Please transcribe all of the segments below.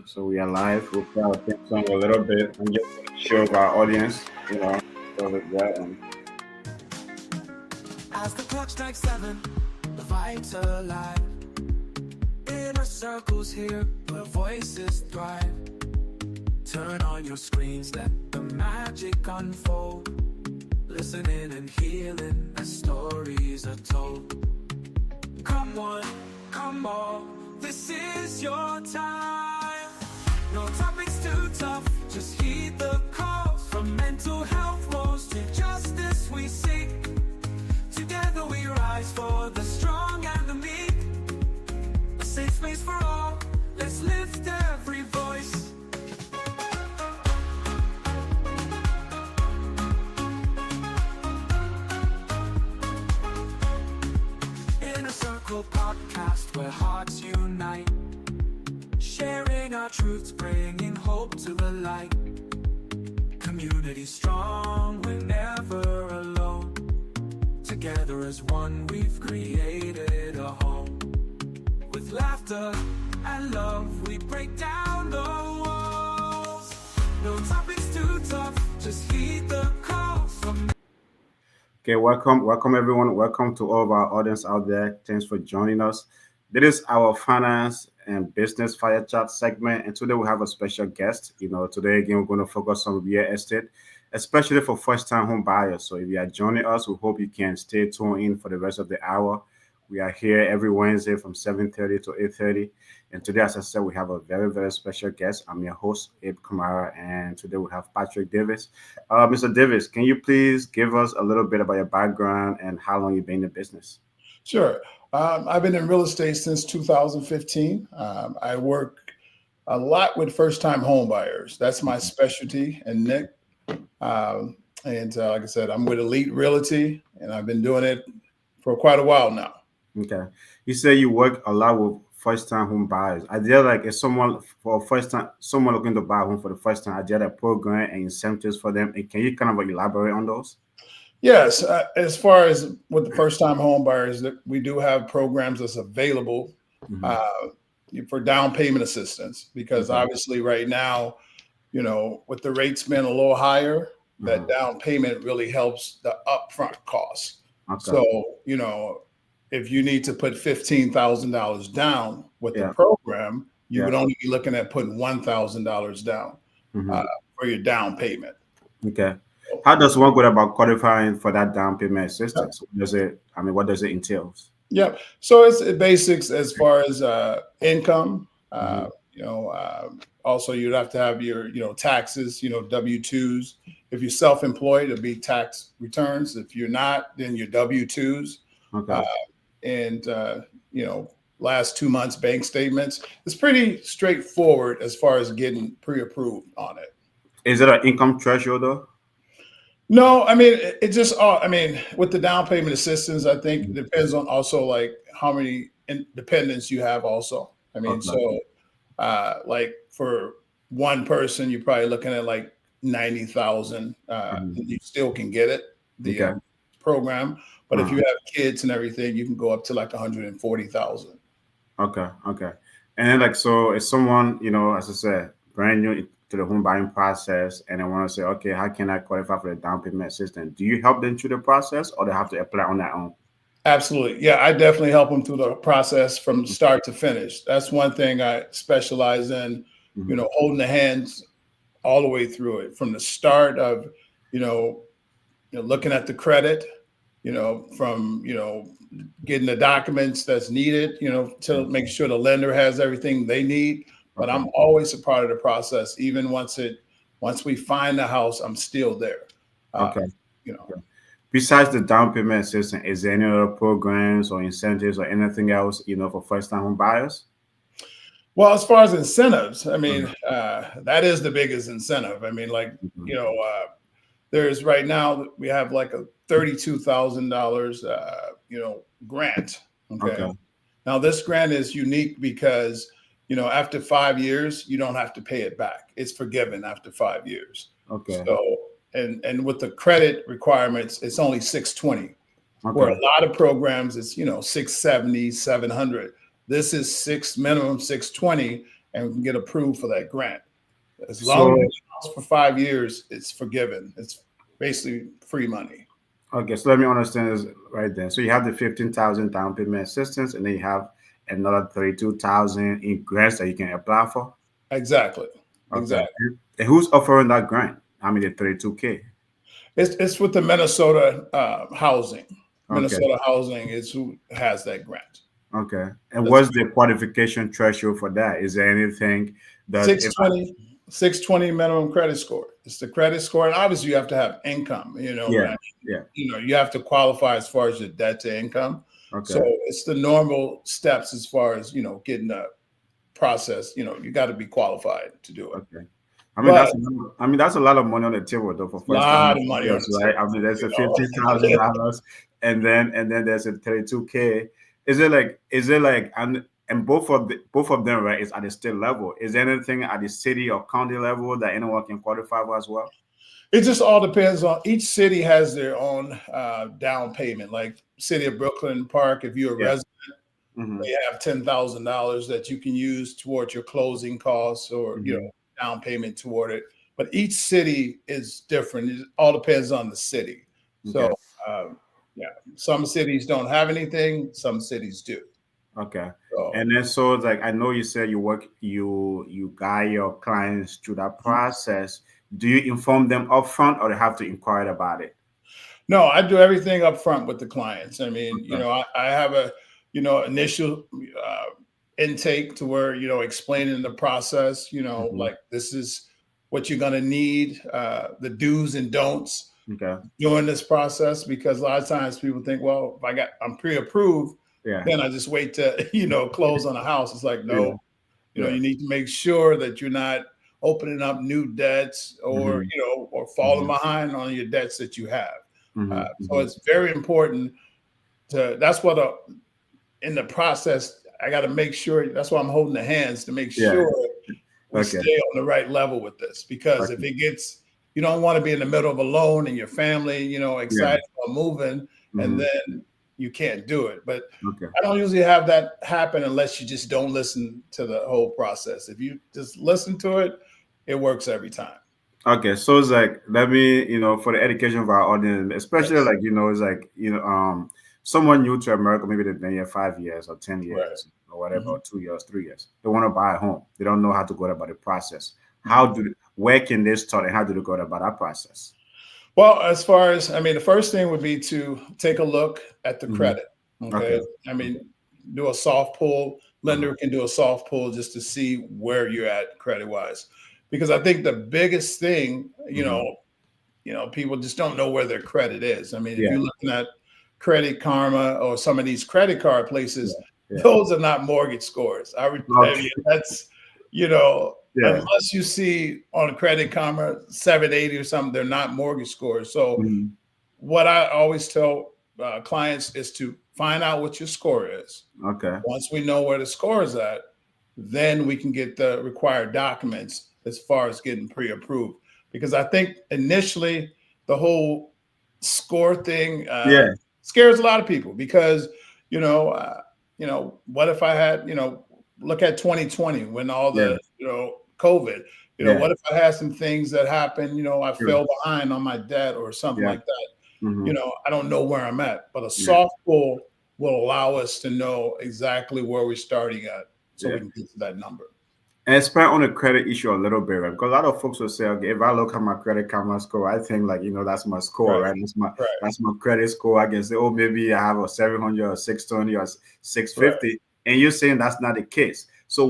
So we are live. We'll play our theme song a little bit and just show our audience, so that As the clock strikes 7, the vibes alive. Inner circles here where voices thrive. Turn on your screens, let the magic unfold. Listening and healing as stories are told. Come on, come on, this is your time. No topics too tough, just heed the calls. From mental health woes to justice we seek. Together we rise for the strong and the meek. A safe space for all, let's lift every voice. Inner Circle podcast where hearts unite. Sharing our truths, bringing hope to the light. Community strong, we're never alone. Together as one, we've created a home. With laughter and love, we break down the walls. No topics too tough, just heed the calls from. Okay, welcome everyone. Welcome to all of our audience out there. Thanks for joining us. This is our finance and business fire chat segment, and today we have a special guest. Today again we're going to focus on real estate, especially for first-time home buyers. So if you are joining us, we hope you can stay tuned in for the rest of the hour. We are here every Wednesday from 7:30 to 8:30, and today, as I said, we have a very, very special guest. I'm your host, Abe Kamara, and today we have Patrick Davis. Mr. Davis, can you please give us a little bit about your background and how long you've been in the business? Sure. I've been in real estate since 2015. I work a lot with first-time home buyers. That's my specialty and niche. Like I said, I'm with Elite Realty, and I've been doing it for quite a while now. Okay. You say you work a lot with first-time home buyers. Are there if someone looking to buy a home for the first time, are there a program and incentives for them? And can you kind of elaborate on those? Yes, as far as with the first-time home buyers, we do have programs that's available for down payment assistance, because obviously right now, with the rates being a little higher, that down payment really helps the upfront costs. Okay. So, if you need to put $15,000 down with the program, you would only be looking at putting $1,000 down for your down payment. Okay. How does one go about qualifying for that down payment assistance? What does it entail? Yeah. So it's basics as far as income. Also you'd have to have your, taxes, W-2s. If you're self-employed, it'll be tax returns. If you're not, then your W-2s. Okay. Last 2 months bank statements. It's pretty straightforward as far as getting pre-approved on it. Is it an income threshold though? No, it just with the down payment assistance, I think it depends on also like how many dependents you have also. So like for one person, you're probably looking at like 90,000. You still can get it, the program. But if you have kids and everything, you can go up to like 140,000. Okay. And then so if someone, as I said, brand new to the home buying process, and they want to say, okay, how can I qualify for the down payment assistance? Do you help them through the process, or they have to apply on their own? Absolutely. Yeah, I definitely help them through the process from start to finish. That's one thing I specialize in, holding the hands all the way through it, from the start of, looking at the credit, from, getting the documents that's needed, to make sure the lender has everything they need. But I'm always a part of the process. Even once we find the house, I'm still there. Okay. Besides the down payment assistance, is there any other programs or incentives or anything else, for first-time home buyers? Well, as far as incentives, that is the biggest incentive. There's right now we have like a $32,000, grant. Okay. Now this grant is unique because, after 5 years, you don't have to pay it back. It's forgiven after 5 years. Okay. So, and with the credit requirements, it's only 620. Okay. Where a lot of programs, it's 670, 700. This is minimum 620, and we can get approved for that grant. As long as So it's house for 5 years, it's forgiven. It's basically free money. okay, so let me understand this right then. So you have the 15,000 down payment assistance, and then you have another 32,000 in grants that you can apply for. Exactly. Okay, Exactly. and who's offering that grant? I mean, the 32K. It's with the Minnesota housing. Okay, Minnesota housing is who has that grant. okay. And That's what's the qualification threshold for that? Is there anything that six if twenty 620 minimum credit score. It's the credit score, and obviously you have to have income. yeah, yeah, You have to qualify as far as your debt to income. So okay, it's the normal steps as far as getting the process. You got to be qualified to do it. okay. But I mean that's a lot of money on the table though for a first time lot of money on buyers, the right? table. I mean there's a You know? $15,000 and then there's a 32K. Is it like and both of them, right, is at the state level. Is there anything at the city or county level that anyone can qualify for as well? It just all depends on each city has their own down payment. Like City of Brooklyn Park, if you're a Yeah. resident, Mm-hmm. they have $10,000 that you can use towards your closing costs or Mm-hmm. down payment toward it. But each city is different. It all depends on the city. So Okay. um, yeah, some cities don't have anything. Some cities do. Okay. So And then so it's like I know you said you guide your clients through that process. Do you inform them upfront or they have to inquire about it? no, I do everything up front with the clients. I mean, Okay. I have a initial intake to where explaining the process. Hmm. Like this is what you're gonna need, the do's and don'ts Okay. during this process, because a lot of times people think, well, if I'm pre-approved, Yeah. then I just wait to close on a house. It's like, Yeah. no, Yeah. you need to make sure that you're not opening up new debts or Hmm. or falling Hmm. behind on your debts that you have. Hmm. So Hmm. it's very important to. That's what in the process I got to make sure. That's why I'm holding the hands to make Yeah. sure we Okay. stay on the right level with this. Because if Okay. it gets, you don't want to be in the middle of a loan and your family, Yeah. excited about moving, and Hmm. then you can't do it. But Okay. I don't usually have that happen unless you just don't listen to the whole process. If you just listen to it, it works every time. Okay, so it's like let me, for the education of our audience, especially Yes. like it's like someone new to America, maybe they've been here 5 years or 10 years Right. or whatever, Mhm. or 2 years, 3 years. They want to buy a home. They don't know how to go about the process. Mhm. Where can they start and how do they go about that process? Well, as far as, I mean, the first thing would be to take a look at the Hmm. credit. Okay. Okay. I Okay. mean, do a soft pull. Uh-huh. Lender can do a soft pull just to see where you're at credit wise. Because I think the biggest thing, Hmm. people just don't know where their credit is. I mean, if Yeah. you're looking at Credit Karma or some of these credit card Yeah. places, Yeah. those are not mortgage scores. I Okay. mean, that's, you know, Yeah. unless you see on Credit Karma 780 or something, they're not mortgage scores. So Hmm. what I always tell clients is to find out what your score is. Okay. Once we know where the score is at, then we can get the required documents as far as getting pre-approved. Because I think initially the whole score thing Yeah. scares a lot of people because you know uh, what if I had look at 2020 when all Yeah. the COVID. Yeah. What if I had some things that happened? I True. fell behind on my debt or something Yeah. like that. Hmm. I don't know where I'm at, but a Yeah. soft pull will allow us to know exactly where we're starting at so Yeah. we can get to that number. And expand on the credit issue a little bit, right? Because a lot of folks will say, okay, if I look at my credit karma score, I think like, that's my score, Right, right? That's my right, that's my credit score. I can say, oh, maybe I have a 700 or 620 or right. 650. And you're saying that's not the case. So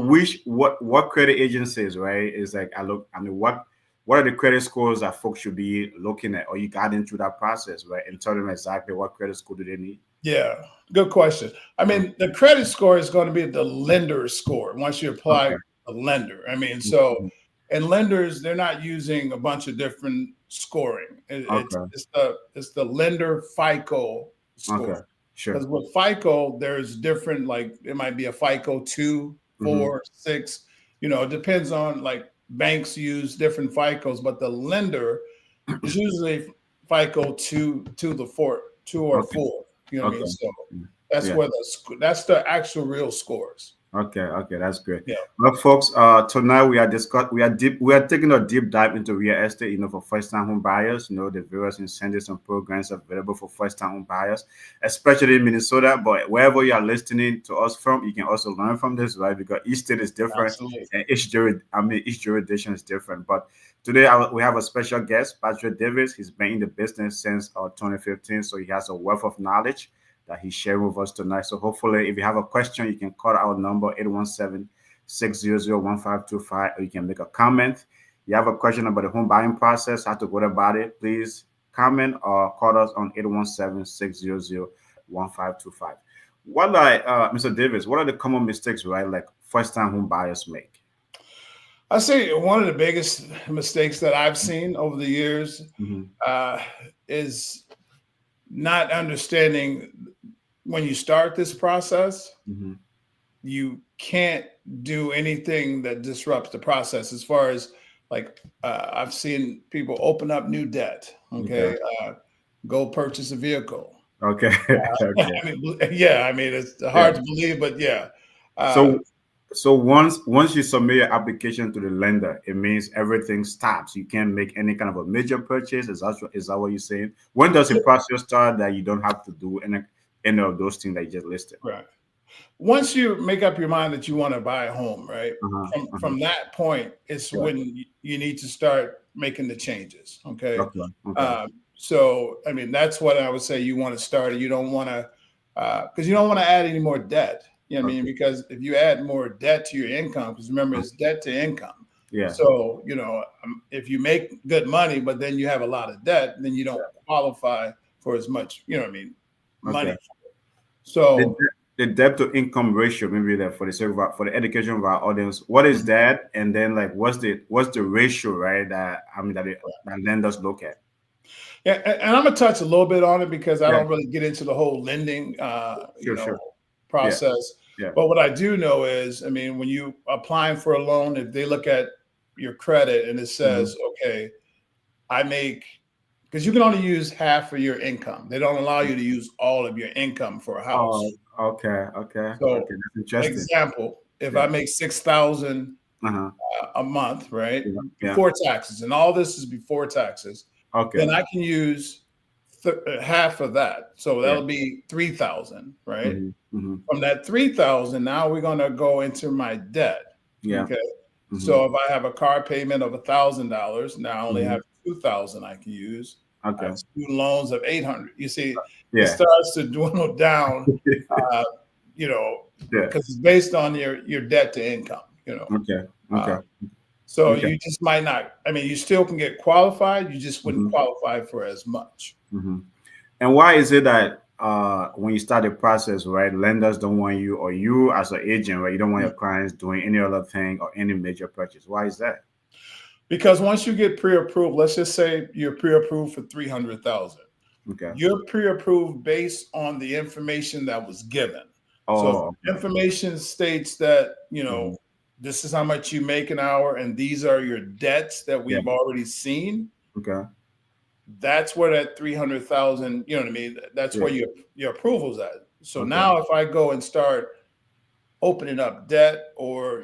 what credit agencies, right? Is like what are the credit scores that folks should be looking at, or you got into that process, right? And tell them exactly what credit score do they need. Yeah, good question. I mean, the credit score is going to be the lender score once you apply Okay. a lender. I mean, so Mhm. and lenders they're not using a bunch of different scoring. Okay. It's the lender FICO score. Okay. Sure. Because with FICO, there's different, like it might be a FICO 2, Hmm. 4, 6. It depends on like banks use different FICOs, but the lender is usually FICO 2 to the 4, 2 or Okay. 4. You know what I mean? Okay. So Mm. that's Yeah. where that's the actual real scores. Okay, that's great. Yeah, Well, folks, tonight we are taking a deep dive into real estate, for first-time home buyers. The various incentives and programs available for first-time home buyers, especially in Minnesota. But wherever you are listening to us from, you can also learn from this, right? Because each state is different, absolutely. and each jurisdiction is different. But today, we have a special guest, Patrick Davis. He's been in the business since 2015, so he has a wealth of knowledge that he shared with us tonight. So hopefully, if you have a question, you can call our number 817-600-1525, or you can make a comment. You have a question about the home buying process, how to go about it, please comment or call us on 817-600-1525. Mr. Davis, what are the common mistakes, right, like first-time home buyers make? I say one of the biggest mistakes that I've seen over the years Mm-hmm. uh, is not understanding when you start this process, Mm-hmm. you can't do anything that disrupts the process. As far as like, I've seen people open up new debt. Okay. Okay, go purchase a vehicle. Okay. I Okay. mean, yeah, I mean it's Yeah. hard to believe, but yeah, uh, So once you submit your application to the lender, it means everything stops. You can't make any kind of a major purchase. Is that what you're saying? When does the process start that you don't have to do any of those things that you just listed? right. Once you make up your mind that you want to buy a home, right? Uh-huh. Uh-huh. From that point, it's Yeah. when you need to start making the changes. Okay. Okay. Okay. So I mean, that's what I would say. You want to start. You don't want to, because you don't want to add any more debt. You know what I mean? Okay. Because if you add more debt to your income, because remember it's debt to income. Yeah. So if you make good money, but then you have a lot of debt, then you don't qualify for as much. You know what I mean? Okay. Money. The, So de- the debt to income ratio, maybe that for the sake of for the education of our audience, what is that? And then like what's the ratio, right? That lenders look at. yeah, and I'm gonna touch a little bit on it because I Yeah. don't really get into the whole lending, Sure. Sure. Yeah. process. Yeah. But what I do know is, I mean, when you applying for a loan, if they look at your credit and it Mhm. says, okay, I make, because you can only use half of your income. They don't allow you to use all of your income for a Oh, house. okay. Okay. So, Okay. That's interesting. example, if Yeah. I make 6,000 Uh-huh. a month, right, Yeah. Yeah. before taxes, and all this is before taxes, Okay. then I can use half of that. So Yeah. that'll be 3,000, right? Mm-hmm. Mm-hmm. From that 3,000, now we're going to go into my debt. Yeah. Okay. Mm-hmm. So if I have a car payment of $1,000, now I only Mm-hmm. have 2,000 I can use. I Okay. have student loans of 800. You see, it Yeah. starts to dwindle down, uh, you know, Yeah. because it's based on your debt to income, Okay. Uh, Okay. so Okay. you just might not, I mean, you still can get qualified. You just wouldn't Mm-hmm. qualify for as much. Mm-hmm. And why is it that when you start the process, right, lenders don't want you, or you as an agent, right, you don't want your clients doing any other thing or any major purchase? Why is that? Because once you get pre-approved, let's just say you're pre-approved for 300,000. Okay. You're pre-approved based on the information that was given. So if Oh. the information states that, Mhm. this is how much you make an hour and these are your debts that Yeah. we've already seen, Okay. that's where that 300,000, you know what I mean? That's Yeah. where your approval's at. So Okay. now if I go and start opening up debt or,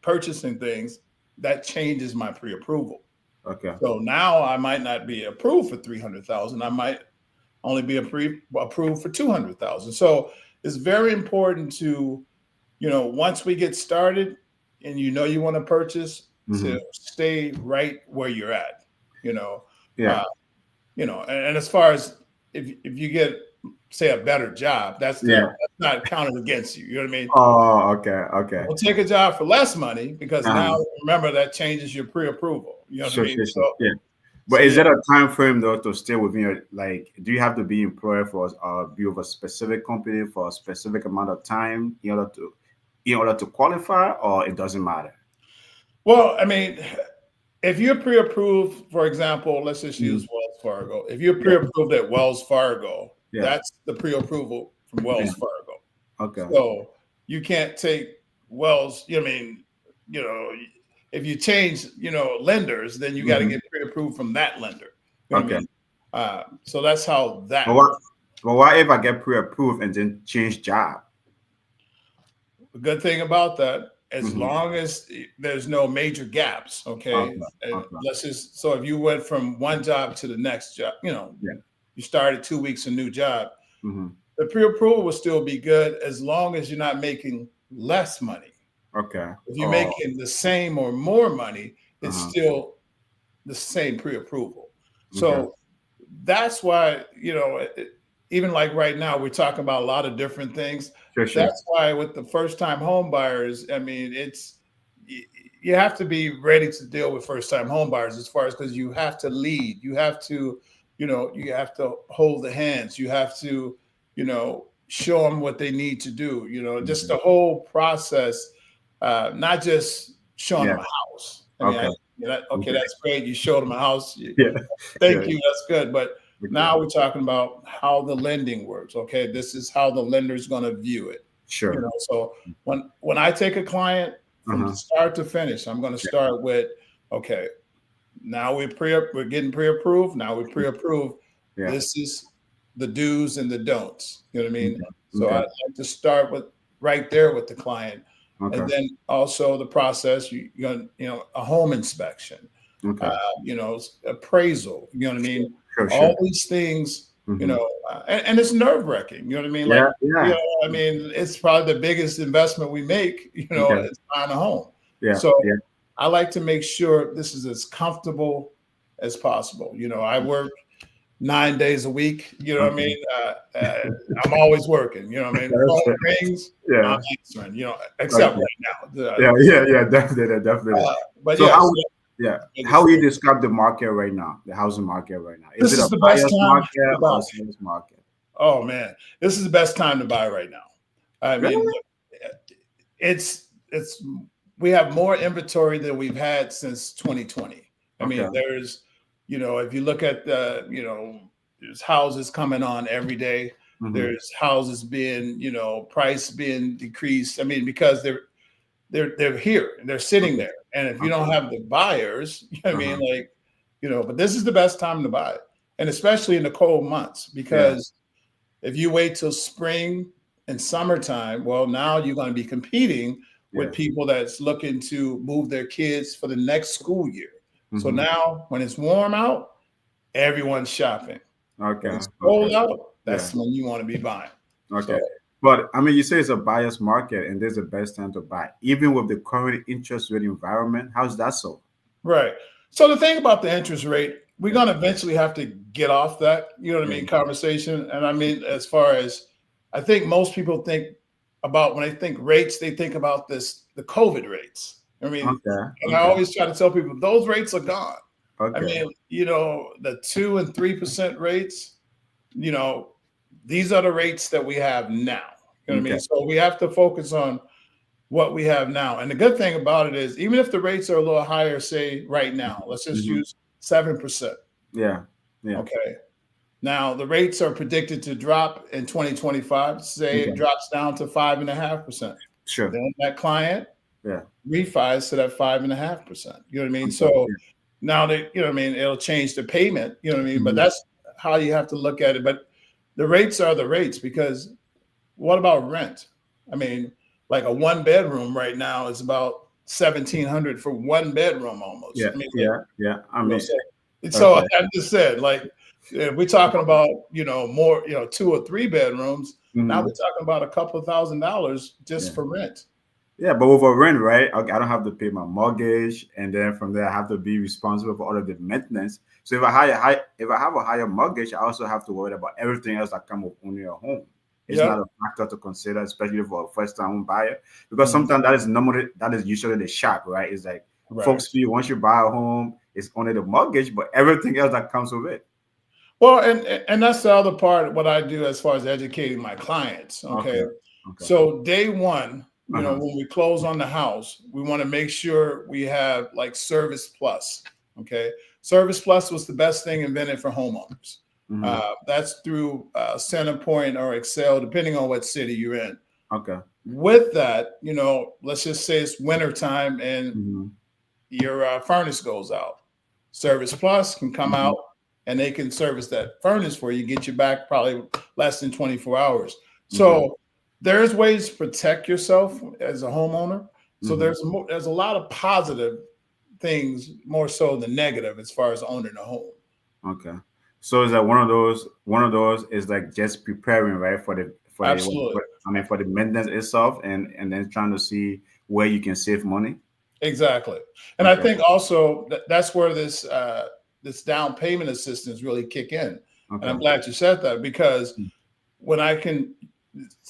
purchasing things, that changes my pre-approval. Okay. So now I might not be approved for 300,000. I might only be approved for 200,000. So it's very important to, once we get started and you want to purchase, Mm-hmm. to stay right where you're at, you know. Yeah. Uh, and as far as if you get, say, a better job, that's Yeah. not counted against you. You know what I mean? Oh. Okay. Okay. Don't take a job for less money because Uh-huh. now remember that changes your pre-approval. You know what I Sure. mean? Sure. Sure. Yeah. But So is yeah. there a time frame though to stay within your, like? Do you have to be employed for be with a specific company for a specific amount of time in order to qualify, or it doesn't matter? Well, I mean, if you're pre-approved, for example, let's just Mhm. use Wells Fargo. If you're Yeah. pre-approved at Wells Fargo, Yeah. that's the pre-approval from Yeah. Wells Fargo. Okay. So you can't take Wells. I mean, you know, if you change, lenders, then you got to Hmm. get pre-approved from that lender. You know what I Okay. mean? So that's how But that what? works. But what if I get pre-approved and then change job? the good thing about that, as Mm-hmm. long as there's no major gaps, okay. Okay. And Okay. let's just so if you went from one job to the next job, Yeah. you started 2 weeks a new job, Mm-hmm. the pre-approval will still be good as long as you're not making less money. Okay. If you're Oh. making the same or more money, it's Uh-huh. still the same pre-approval. Okay. So that's why, even like right now, we're talking about a lot of different things. Sure. Sure. That's why with the first time home buyers, I mean, you have to be ready to deal with first time home buyers as far as because you have to lead, you have to, you have to hold the hands, you have to, show them what they need to do, just Mhm. the whole process, not just showing Yeah. them a house. I mean, Okay. okay, Okay. that's great. You showed them a house. Yeah. Yeah. Thank you. That's good. But Okay. now we're talking about how the lending works. Okay, this is how the lender is going to view it. Sure. So when I take a client from Uh-huh. start to finish, I'm going to Yeah. start with, okay, now we're getting pre-approved. Now we pre-approved. Yeah. This is the do's and the don'ts. You know what I mean? Okay. So I Okay. like to start with right there with the client, and Okay. then also the process. A home inspection, uh, Okay. appraisal. You know what I Sure. mean? Sure. Sure. All these things. Mm-hmm. And it's nerve wracking. You know what I mean? Like, Yeah. Yeah. I mean, it's probably the biggest investment we make. Okay. Is buying a home. Yeah. So Yeah. I like to make sure this is as comfortable as possible. I work 9 days a week. You know what I Okay. mean? I'm always working. You know what I mean? That's Phone it. rings, I'm Yeah. answering. Except Okay. right now. Yeah. Yeah. Yeah. Definitely. Definitely. But So yes, how? Yeah. How biggest would you thing. describe the market right now? The housing market right now? Is This it is a the best buyer's time market to or a buy. seller's market? Oh man, this is the best time to buy right now. I mean, Really? it's we have more inventory than we've had since 2020. I Okay. mean, if you look at there's houses coming on every day. Mm-hmm. There's houses being, price being decreased. I mean, because they're here and they're sitting Okay. there. And if you don't Okay. have the buyers, I mean, Uh-huh. like, but this is the best time to buy it. And especially in the cold months, Yeah. because if you wait till spring and summertime, well, now you're going to be competing with Yeah. people that's looking to move their kids for the next school year. So Mm-hmm. now when it's warm out, everyone's shopping. When Okay. it's Okay. cold out, Yeah. that's when you want to be buying. So Okay. But I mean, you say it's a buyer's market and there's the best time to buy, even with the current interest rate environment. How's that so? right. So the thing about the interest rate, we're Yeah. going to eventually have to get off that, Yeah. conversation. And I mean, as far as I think most people think about when they think rates, they think about the COVID rates. I mean, Okay. and I Okay. always try to tell people those rates are gone. I Okay. mean, the 2 and 3% rates, you know, these are the rates that we have now. You know what I Okay. mean? So we have to focus on what we have now. And the good thing about it is, even if the rates are a little higher, say right now, let's just Mm-hmm. use 7%. Yeah. Yeah. Okay. Now the rates are predicted to drop in 2025. Say it Okay. drops down to 5.5%. Sure. Then that client Yeah. refis to that 5.5%. You know what I mean? Okay. So Yeah. now it'll change the payment. You know what I mean? But Mm-hmm. that's how you have to look at it. But the rates are the rates, because what about rent? I mean, like a one bedroom right now is about 1,700 for one bedroom almost. Yeah. I mean, like, Yeah. Yeah. I mean, so okay. I just said, like, if we're talking about, more, 2 or 3 bedrooms, now we're Mm-hmm. talking about a couple of $1,000s just Yeah. for rent. Yeah, but with a rent, right? Okay, I don't have to pay my mortgage, and then from there I have to be responsible for all of the maintenance. So if I have a higher mortgage, I also have to worry about everything else that comes with owning a home. It's not Yep. a factor to consider, especially for a first-time home buyer, because Mhm. sometimes that is usually the shock, right? It's like Right. folks feel once you buy a home, it's only the mortgage, but everything else that comes with it. Well, and that's the other part, what I do as far as educating my clients. Okay. Okay, okay, So day one, uh-huh, when we close on the house, we want to make sure we have like Service Plus. Okay. Service Plus was the best thing invented for homeowners. hmm, That's through Centerpoint or Excel, depending on what city you're in. okay, With that, let's just say it's wintertime and hmm, your furnace goes out. Service Plus can come hmm, out and they can service that furnace for you, get you back probably less than 24 hours. okay, So there's ways to protect yourself as a homeowner. So Mm-hmm. there's a lot of positive things more so than negative as far as owning a home. Okay. So is that one of those is like just preparing, right, Absolutely. for the maintenance itself, and then trying to see where you can save money. Exactly. And I Okay. think also that's where this down payment assistance really kick in. And Okay. I'm glad you said that because when I can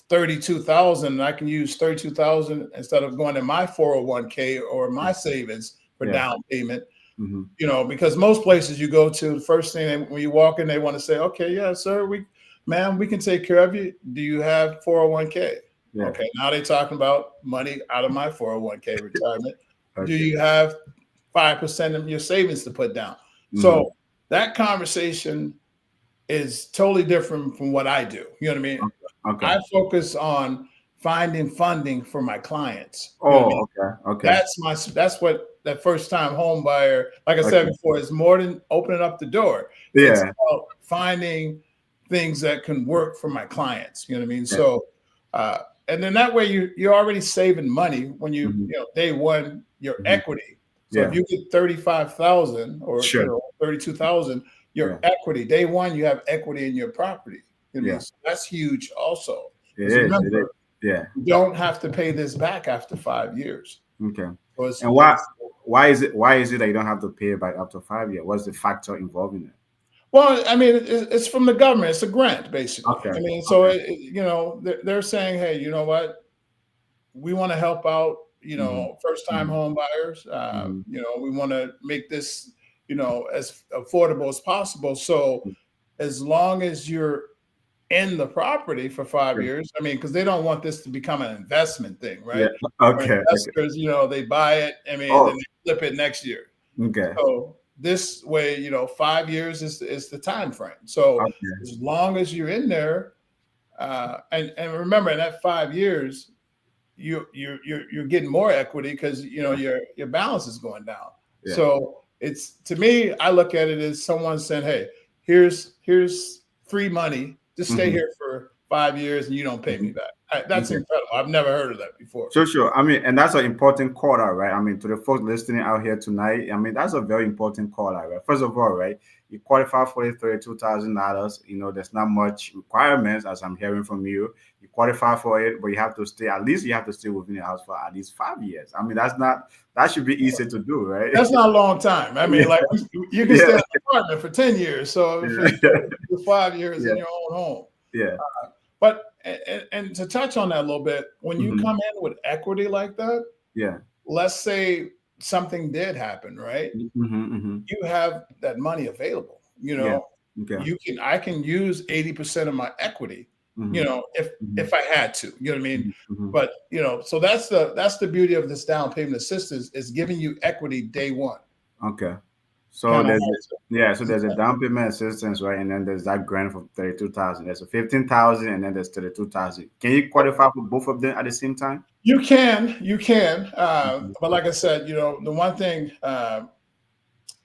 32,000, I can use 32,000 instead of going to my 401k or my savings for Yeah. down payment. Mm-hmm. Because most places you go to, the first thing when you walk in, they want to say, okay, yeah, sir, ma'am, we can take care of you. Do you have 401k? Yeah. Okay, now they're talking about money out of my 401k retirement. Do Okay. you have 5% of your savings to put down? Mm-hmm. So that conversation is totally different from what I do. You know what I mean? Okay. I focus on finding funding for my clients. You know what I mean? Oh, okay. Okay. That's what that first time home buyer, like I said Okay. before, is more than opening up the door. It's Yeah. about finding things that can work for my clients. You know what I mean? Yeah. So and then that way you're already saving money when Mm-hmm. day one, your Mm-hmm. equity. So if Yeah. you get 35,000 or Sure. 32,000, your Yeah. equity, day one, you have equity in your property. You know what I mean? Yeah. So that's huge also. It Because is. It is. remember, Yeah. you don't have to pay this back after 5 years. Okay. So And why is it that you don't have to pay back up to 5 years? What's the factor involving it? well, I mean, it's from the government. It's a grant, basically. Okay. I mean, so Okay. they're saying, hey, you know what? We want to help out, Mm-hmm. first time Mm-hmm. home buyers. Mm-hmm. We want to make this, as affordable as possible. So as long as you're in the property for five Yeah. years, I mean, because they don't want this to become an investment thing, Yeah. right? Where Okay. Okay. investors, they buy it, I mean, then Oh. they flip it next year. Okay. So this way, 5 years is the time frame. So Okay. as long as you're in there, and remember, in that 5 years, you're getting more equity because Yeah. your balance is going down. Yeah. So it's to me, I look at it as someone saying, "Hey, here's free money. Just stay Mm-hmm. here for 5 years and you don't pay Mm-hmm. me back." That's Okay. incredible. I've never heard of that before. Sure, sure. I mean, and that's an important call out, right? I mean, to the folks listening out here tonight, I mean, that's a very important call out, right? First of all, right, you qualify for the $32,000. There's not much requirements, as I'm hearing from you. You qualify for it, but you have to stay within the house for at least 5 years. I mean, that should be easy to do, right? That's not a long time. I mean, Yeah, like you can stay in an apartment for 10 years. So if yeah, you're 5 years yeah, in your own home. yeah. But and to touch on that a little bit, when you Hmm. come in with equity like that, Yeah. let's say something did happen, right? Hmm. Hmm. You have that money available. Yeah. Okay. I can use 80% of my equity, Hmm. Hmm. if I had to, you know what I mean? Hmm. But so that's the beauty of this down payment assistance is giving you equity day one. Okay. So Kind of there's hard so there's a down payment assistance, right? And then there's that grant for 32,000. There's a 15,000, and then there's 32,000. Can you qualify for both of them at the same time? you can. Mhm. But like I said, the one thing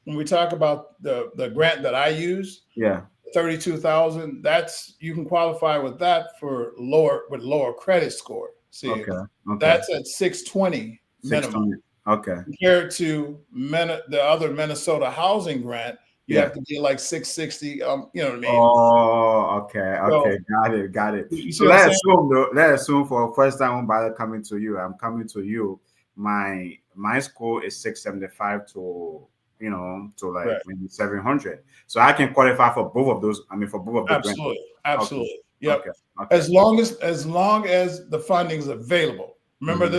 when we talk about the grant that I use, Yeah. 32,000, that's you can qualify with that for lower credit score. See, Okay. Okay. that's at 620 minimum 16. Okay. compared to the other Minnesota housing grant. You Yeah. have to be like 660. You know what I mean? Oh, okay. So Okay. Got it. Got it. you So see what I'm saying? let's assume for a first time home buyer coming to you, I'm coming to you. My score is 675 to like Right. maybe 700. So I can qualify for both of those. I mean, for both of the grants. Absolutely. Okay. Absolutely. Yep. Okay. Okay. As long as the funding's available. Remember, Mhm.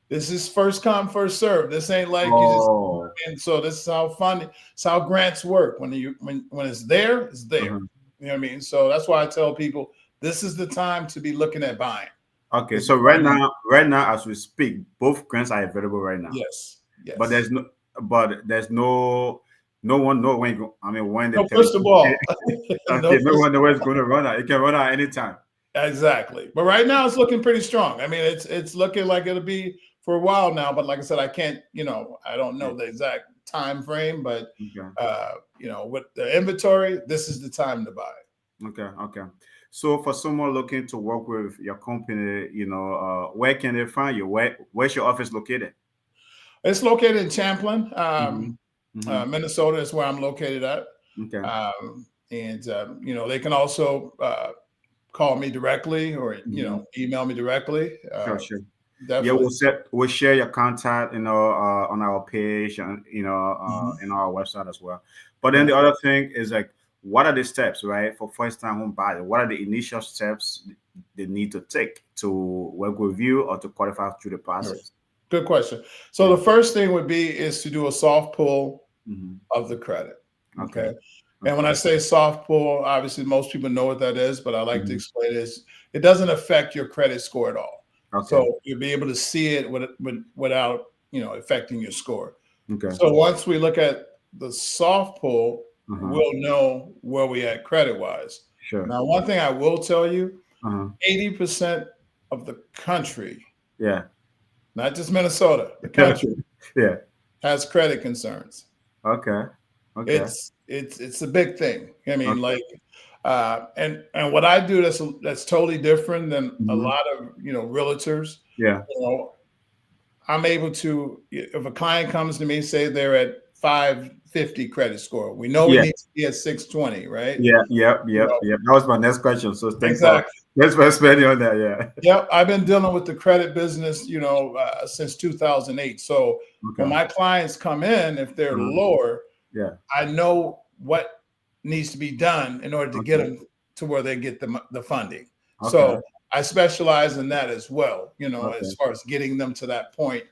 this is first come, first serve. This ain't like you just Oh. and so this is how funding, it's how grants work. When it's there, it's there. Mhm. You know what I mean? So that's why I tell people this is the time to be looking at buying. Okay. It's So money. right now, as we speak, both grants are available right now. Yes. But Yes. there's no one know when I mean when the No crystal ball. okay, No no crystal one knows when it's going to run out. It can run out anytime. Exactly. But right now it's looking pretty strong. I mean, it's looking like it'll be for a while now. But like I said, I can't, I don't Yeah. know the exact time frame, but Okay. with the inventory, this is the time to buy. Okay. Okay. So for someone looking to work with your company, where can they find you? Where's your office located? It's located in Champlin, Mm-hmm. Mm-hmm. Minnesota is where I'm located at. Okay. And they can also call me directly or Mm-hmm. email me directly. Sure, sure. Yeah, Definitely. we'll share your contact, on our page and Mhm. in our website as well. But then Yeah. the other thing is like, what are the steps, right, for first time home buyer? What are the initial steps they need to take to work with you or to qualify through the Sure. process? Good question. So Yeah. the first thing would be is to do a soft pull Hmm. of the credit. Okay. Okay. And when Okay. I say soft pull, obviously most people know what that is, but I like to Hmm. explain this. It doesn't affect your credit score at all. Okay. So you'll be able to see it without affecting your score. Okay. So once we look at the soft pull, Uh-huh. we'll know where we at credit wise. Sure. Now, one thing I will tell you, Uh-huh. 80% of the country, Yeah. not just Minnesota, the Okay. country Yeah. has credit concerns. Okay. Okay. It's a big thing. I mean, Okay. like, and what I do that's totally different than a Hmm. lot of realtors. Yeah. You know, I'm able to, if a client comes to me, say they're at 550 credit score, we know we Yeah. need to be at 620, right? Yeah. Yep. You Yep. know, Yep. That was my next question. So exactly. thanks for expanding on that. Yeah. Yep, I've been dealing with the credit business, since 2008. So when Okay. my clients come in, if they're Uh-huh. lower, Yeah. I know what needs to be done in order to get Okay. them to where they get the funding. Okay. So I specialize in that as well, as Okay. far as getting them to that point.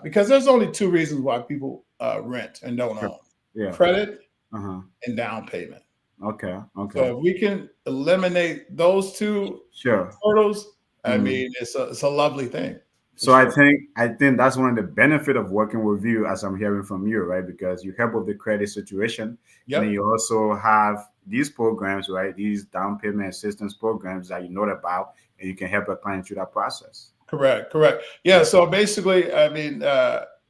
Because there's only two reasons why people rent and don't Sure. own: Yeah. credit Uh-huh. and down payment. Okay. Okay. So if we can eliminate those two Sure. hurdles, I Mhm. mean, it's a lovely thing for So I sure. think I think that's one of the benefit of working with you, as I'm hearing from you, right? Because you help with the credit situation, and then Yep. you also have these programs, right? These down payment assistance programs that you know about, and you can help a client through that process. Correct. Correct. Yeah. Yeah. So basically, I mean,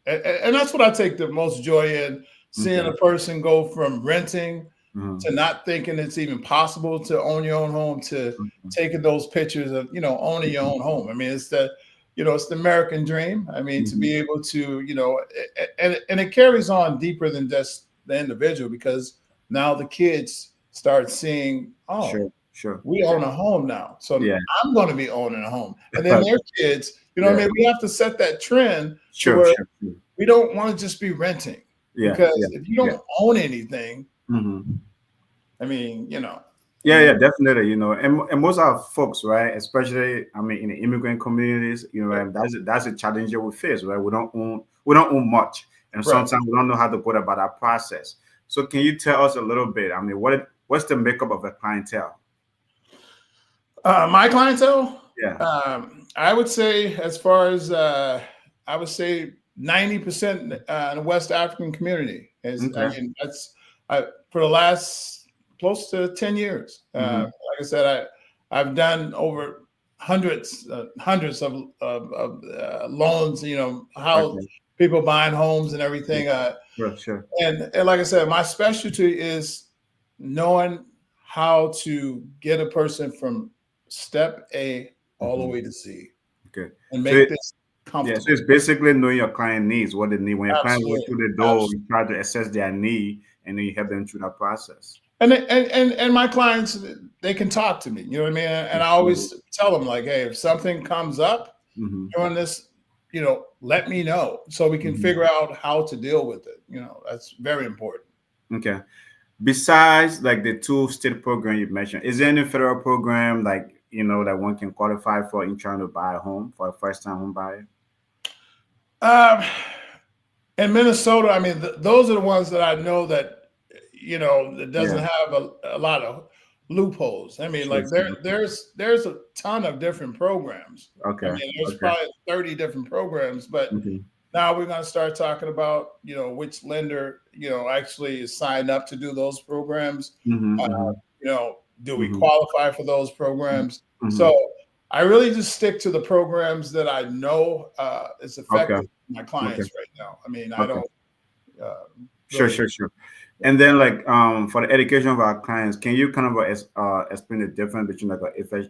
and that's what I take the most joy in, seeing Okay. a person go from renting Mhm. to not thinking it's even possible to own your own home to Mhm. taking those pictures of owning your own home. I mean, it's the American dream. I mean, to be Mhm. able to and it carries on deeper than just the individual, because now the kids start seeing, oh, Sure. Sure. we own a home now, so Yeah. I'm going to be owning a home, and then their kids. What I Yeah. mean, we have to set that trend to Sure. where Sure. Sure. we don't want to just be renting, Yeah. Yeah. because if you Yeah. don't own anything, Mhm. I mean, Yeah, yeah, definitely. And most of our folks, right, especially I mean in the immigrant communities, right, right, that's a challenge that we face, right? We don't own much, and right. sometimes we don't know how to go about our process. So can you tell us a little bit? I mean, what's the makeup of a clientele? My clientele, Yeah. I would say, as far as I would say, 90% in the West African community is. I Okay. mean, for the last close to 10 years. Mm-hmm. Like I said, I've done over hundreds of loans. How Okay. people buying homes and everything. Sure. Sure. And like I said, my specialty is knowing how to get a person from step A all the Hmm. way to Z Okay. and So make this yeah, so comfortable. it's basically knowing your client needs, what they need. When your client walks Absolutely. through the door, Absolutely. you try to assess their need, and then you help them through that process. And my clients, they can talk to me. You know what I mean? And I always tell them, like, hey, if something comes up Mm-hmm. during this, let me know so we can Hmm. figure out how to deal with it. That's very important. Okay. Besides like the two state program you mentioned, is there any federal program like that one can qualify for in trying to buy a home for a first time home buyer? Um, in Minnesota, I mean, those are the ones that I know that that doesn't Yeah, have a lot of loopholes. I mean, sure, like sure. there's a ton of different programs. I Okay, mean, there's okay, probably 30 different programs, but okay. now we're going to start talking about which lender actually is signed up to do those programs. Uh, Mm-hmm, do we mm-hmm, qualify for those programs? mm-hmm. So I really just stick to the programs that I know is Okay, effective for my okay, clients right now. I mean, I okay. don't uh, Sure, really. sure, sure. And then like for the education of our clients, can you kind of explain the difference between like a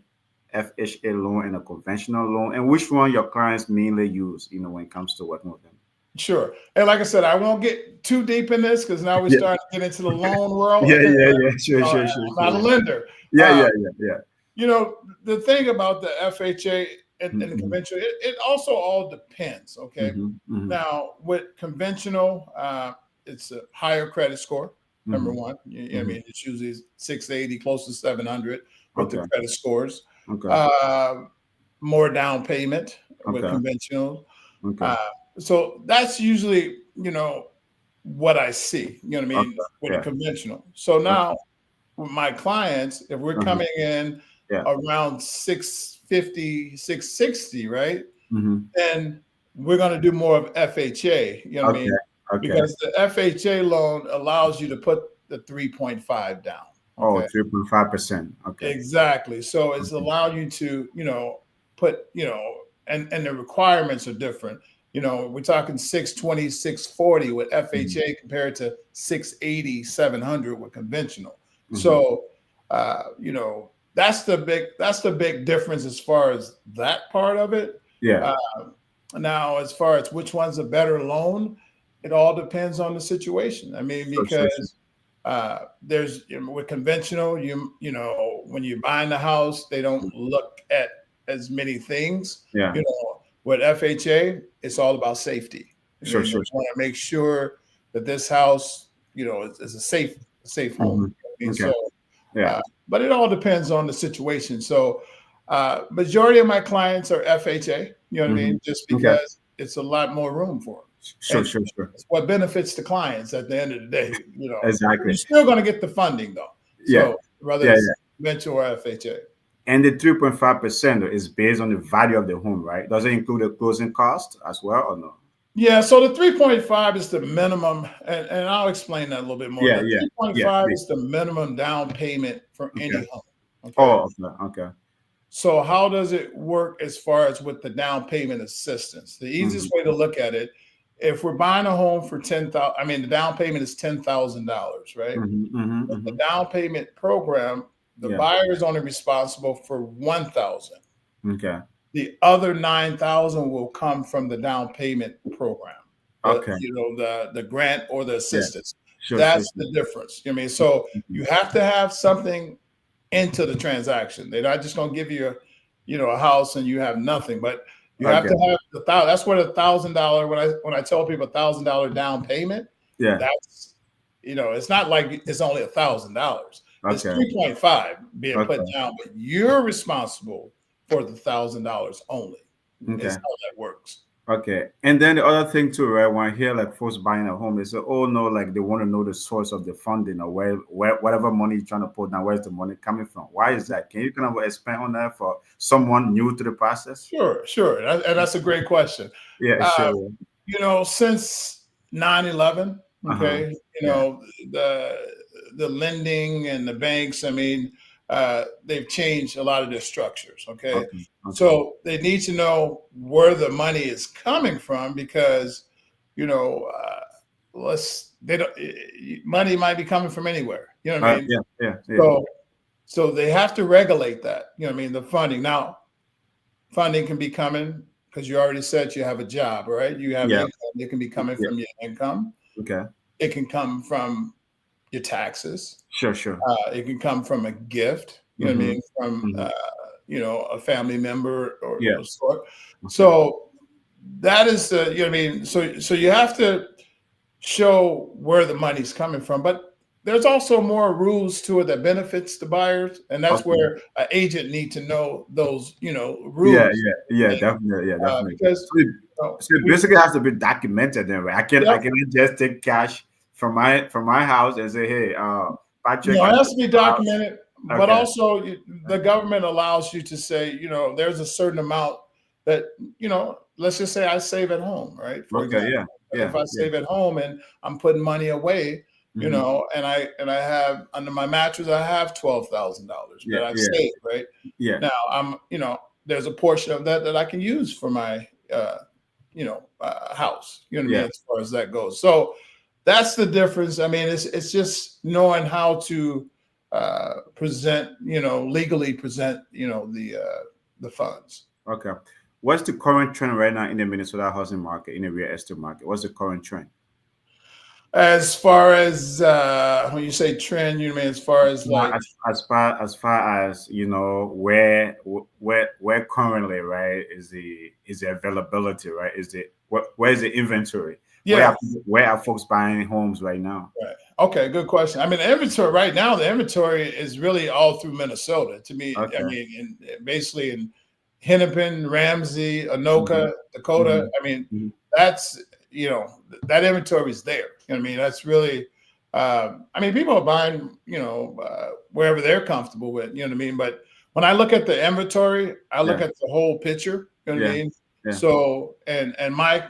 FHA loan and a conventional loan, and which one your clients mainly use, when it comes to working with them? Sure. And like I said, I won't get too deep in this because now we Yeah, start to get into the loan world. yeah, yeah, yeah. Sure, I'm sure, sure, not a sure. lender. Yeah, Uh, yeah, yeah, yeah. the thing about the FHA and Mm-hmm, conventional, it also all depends. Okay. mm-hmm, mm-hmm, Now, with conventional, it's a higher credit score. Number mm-hmm, one, I mm-hmm. mean, it's usually 680, close to 700 with the Okay, credit scores. okay, Uh, More down payment with okay, conventional. okay, Uh, so that's usually, what I see, what I mean, okay. with the Yeah. conventional. So Okay. now with my clients, if we're Uh-huh. coming in Yeah. around 650, 660, right? Mm-hmm. Then we're going to do more of FHA, you know what I Okay. mean? Okay. Because the FHA loan allows you to put the 3.5 down. Oh, Okay. 3.5%. Okay. Exactly. So it's Okay. allowed you to, put, and the requirements are different. We're talking 620, 640 with Mm-hmm. FHA compared to 680, 700 with conventional. Mm-hmm. So, that's the big difference as far as that part of it. Yeah. Uh, Now, as far as which one's a better loan, it all depends on the situation. I mean, Sure, sure, sure. because there's with conventional, when you're buying the house, they don't look at as many things. Yeah. With FHA, it's all about safety. I Sure, mean, they sure, sure. want to make sure that this house, is a safe home. Mm-hmm. I mean, Okay. so, Yeah. but it all depends on the situation. So, majority of my clients are FHA. You know what I Mm-hmm. mean? Just Okay. because it's a lot more room for them, Sure, and sure, sure. it's what benefits the clients at the end of the day. Exactly. You're still going to get the funding though. Yeah. So whether Yeah, it's yeah. venture or FHA. And the 3.5% is based on the value of the home, right? Does it include the closing cost as well or no? Yeah, so the 3.5 is the minimum, and I'll explain that a little bit more. Yeah, The yeah, yeah. 3.5 Please. is the minimum down payment for Okay. any home. Okay. Oh, okay. Okay. So how does it work as far as with the down payment assistance? The Mm-hmm. easiest way to look at it, if we're buying a home for 10,000, I mean the down payment is $10,000, right? Mm-hmm. Mm-hmm. With the Mm-hmm. down payment program, the Yeah. buyer is only responsible for 1,000. Okay. The other 9,000 will come from the down payment program, Okay. the grant or the Yeah. assistance. Sure, sure, That's sure. the difference. I mean, so Mhm. you have to have something into the transaction. They're not just going to give you a house and you have nothing, but you have Okay. to have the thousand. That's what $1,000. When I tell people $1,000 down payment, Yeah. that's it's not like it's only $1,000. It's Okay. 3.5 being put Okay. down, but you're responsible for the $1,000 only. Is Okay. how that works. Okay. And then the other thing too, right? When I hear like folks buying a home, they say, "Oh no, like they want to know the source of the funding or where whatever money you're trying to put down, where's the money coming from? Why is that? Can you kind of expand on that for someone new to the process?" Sure, sure, and that's a great question. Yeah. Uh, Sure. since 9/11, Uh-huh. okay, Yeah. the the lending and the banks, I mean, they've changed a lot of their structures, okay? Okay. Okay. So they need to know where the money is coming from because, you know, uh, they don't, money might be coming from anywhere, you know what I mean? Yeah. Yeah. Yeah. So, so they have to regulate that, you know what I mean? The funding. Now, funding can be coming because you already said you have a job, right? You have Yeah. income. It can be coming Yeah. from your income. Okay. It can come from your taxes. Sure. Sure. It can come from a gift. You know what I Mm-hmm. mean? From Mm-hmm. a family member or Yeah. sort. Okay. So that is the you know what I mean. So you have to show where the money's coming from, but there's also more rules to it that benefits the buyers, and that's Okay. where an agent need to know those Yeah. rules. Yeah. Yeah. Definitely. Yeah. Definitely. Because So it we basically has to be documented then, right? I yep, cannot just take cash from my house and say, hey, Patrick, it I'm has to be house. documented, but Okay. also the government allows you to say, there's a certain amount that, let's just say I save at home, right? For Okay. example, Yeah. if Yeah. I Yeah. save at home and I'm putting money away, Hmm. and I have under my mattress, I have $12,000 Yeah. that I've Yeah. saved, right? Yeah. Now there's a portion of that I can use for my, house, you know what I Yeah. mean, as far as that goes. So, that's the difference. I mean, it's just knowing how to present, legally present, the funds. Okay. What's the current trend right now in the Minnesota housing market, in the real estate market? What's the current trend? As far as when you say trend, you mean as far as like, As far as where currently, right, is the availability, right, where is the inventory, yeah, where are folks buying homes right now? right. Okay, good question. I mean, the inventory right now, the inventory is really all through Minnesota. To me, I Okay. mean, basically in Hennepin, Ramsey, Hmm. Anoka, Dakota. Hmm. I mean, Hmm. that's that inventory is there. I mean, that's really. I mean, people are buying, wherever they're comfortable with. You know what I mean? But when I look at the inventory, I look Yeah. at the whole picture. You know what I Yeah. mean? Yeah. So, and my,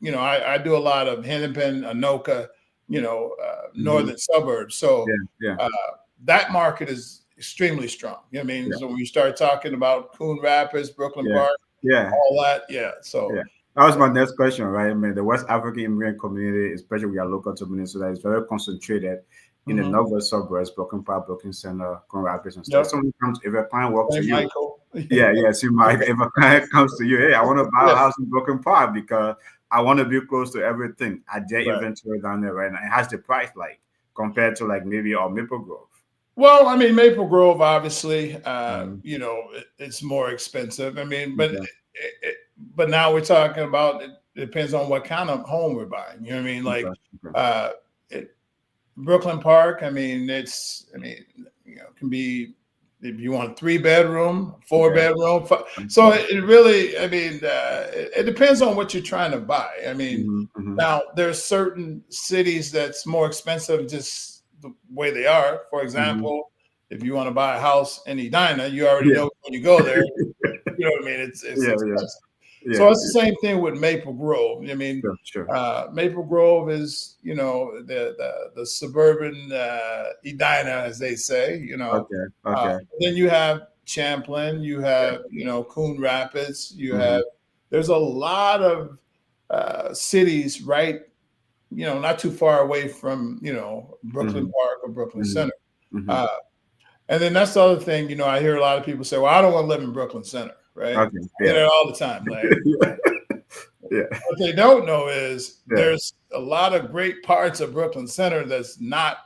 I do a lot of Hennepin, Anoka, Hmm. northern suburbs. So Yeah. Yeah. uh, that market is extremely strong. You know what I mean? Yeah. So when you start talking about Coon Rapids, Brooklyn Yeah. Park, Yeah. all that, yeah. Yeah. So That was my next question, right? I mean, the West African immigrant community, especially we are local to Minnesota, is very concentrated in the mhm. northern suburbs, Broken Park, Broken Center, Grand Rapids, and stuff. Yep. Somebody comes, if a client walks to Hey, you, Michael. yeah, yeah, see, Mike, if a client comes to you, hey, I want to buy a Yeah, house in Broken Park because I want to be close to everything. I their right. inventory down there right now. It has the price like compared to like maybe or Maple Grove. Well, I mean, Maple Grove, obviously, Mhm. it's more expensive. I mean, Okay. but now we're talking about it depends on what kind of home we're buying. You know what I mean? Like Okay. Okay. uh, it, Brooklyn Park. I mean, it can be if you want a 3 bedroom, four Okay. bedroom. So Okay. it really, I mean, it depends on what you're trying to buy. I mean, Hmm. Hmm. now there's certain cities that's more expensive just the way they are. For Hmm. example, if you want to buy a house in Edina, you already Yeah. know when you go there. You know what I mean? It's Yeah. Yeah. expensive. So Yeah. it's the same thing with Maple Grove. I mean, Sure. Sure. Maple Grove is, the suburban Edina, as they say. Okay. Okay. Then you have Champlin, you have, Coon Rapids, you have. Hmm. There's a lot of cities, right? Not too far away from, Brooklyn Hmm. Park or Brooklyn Hmm. Center. Hmm. Uh, and then that's the other thing, I hear a lot of people say, well, I don't want to live in Brooklyn Center, right? Okay. I hear Yeah. that all the time. Like, Yeah. what they don't know is Yeah. there's a lot of great parts of Brooklyn Center that's not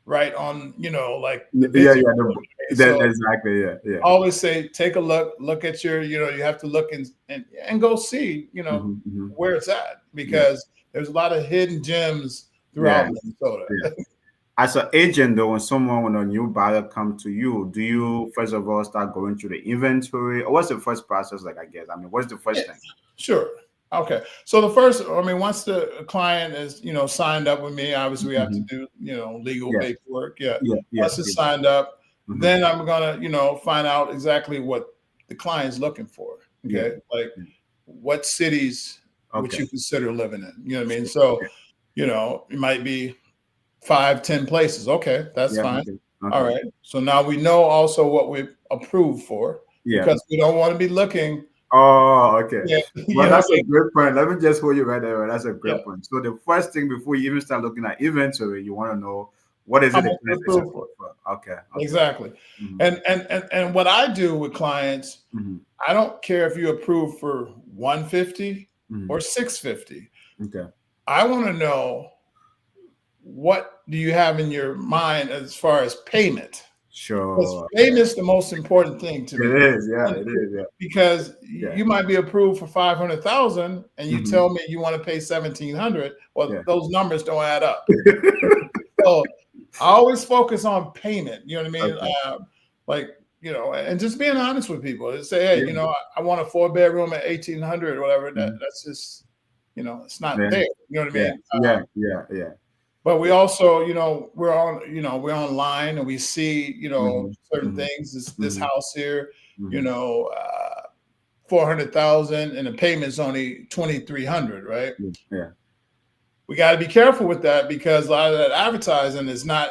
right on, like the Yeah. busy Yeah. road. Okay? That So exactly. Yeah. Yeah. I always say, take a look at your, you have to look and go see, Hmm. Hmm. where it's at Yeah. because there's a lot of hidden gems throughout Yeah. Minnesota. Yeah. As an agent, though, when a new buyer come to you, do you first of all start going through the inventory, or what's the first process like? I guess. I mean, what's the first thing? Yes, sure. Okay. So the first, I mean, once the client is, signed up with me, obviously we have to Hmm. do, legal Yeah. paperwork. Yeah. Yeah. Yeah. Once it's Yeah. signed up, Hmm. then I'm gonna, find out exactly what the client's looking for. Yeah. Okay. Like Yeah. what cities would Okay. you consider living in? You know what I mean? Sure. So, Okay. it might be 5, 10 places. Okay, that's Yeah. fine. Okay. All Okay. right. So now we know also what we've approved for Yeah. because we don't want to be looking. Oh, okay. Yeah, Well, what that's I a great point. Let me just hold you right there. Right? That's a Yeah. great point. So the first thing before you even start looking at inventory, you want to know what is How it the much we client is approved for? looking for. Okay. Okay. Exactly. Mm-hmm. And what I do with clients, Mm-hmm. I don't care if you approve for 150 Mm-hmm. or 650. Okay. I want to know what do you have in your mind as far as payment? Because Sure. payment is the most important thing to It me. is. Yeah. And It is. Yeah. because Yeah. you might be approved for 500,000 and you Mm-hmm. tell me you want to pay 1,700. Well, Yeah. those numbers don't add up. So I always focus on payment. You know what I mean? Okay. Like, and just being honest with people and say, hey, Yeah. I want a 4 bedroom at 1,800 or whatever. Mhm. That's just, it's not Yeah. there. You know what I Yeah. mean? Yeah. Yeah. Yeah. But we also, we're online and we see, Mm-hmm. certain Mm-hmm. things. This Mm-hmm. house here, you Mm-hmm. know, 400,000 and the payment's only 2,300, right? Yeah. Yeah. We got to be careful with that because a lot of that advertising is not.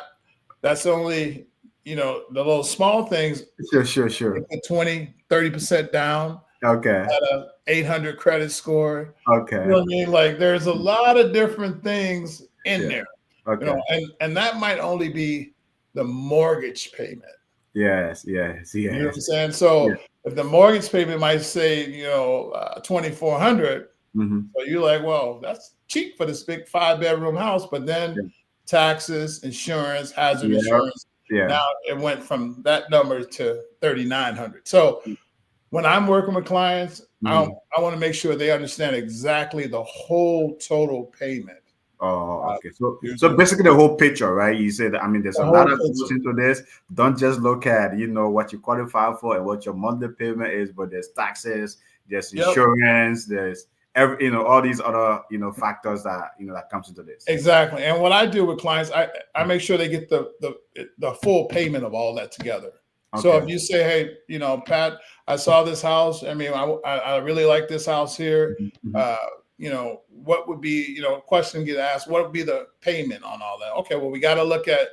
That's only, the little small things. Sure. Sure. Sure. 20, 30% down Okay. at a 800 credit score. You Okay. know what I mean? Like there's a lot of different things in Yeah. there, Okay. and that might only be the mortgage payment. Yes. Yes. You know what I'm Yes. saying? Yeah. So if the mortgage payment might say, 2,400, Mm-hmm. so you're like, well, that's cheap for this big 5-bedroom house. But then Yeah. taxes, insurance, hazard Yeah. insurance. Yeah. Now it went from that number to 3,900. So when I'm working with clients, Mm-hmm. I want to make sure they understand exactly the whole total payment. Oh, Uh, okay. So, using so basically the whole picture, right? You said, I mean, there's the a lot whole of goes picture. into this. Don't just look at, what you qualify for and what your monthly payment is, but there's taxes, there's Yep, insurance, there's all these other, factors that, that comes into this. exactly. And what I do with clients, I make sure they get the full payment of all that together. So Okay. if you say, hey, Pat, I saw this house. I mean, I really like this house here. Mhm, mhm, Uh, what would be, question get asked, what would be the payment on all that? Okay, well, we got to look at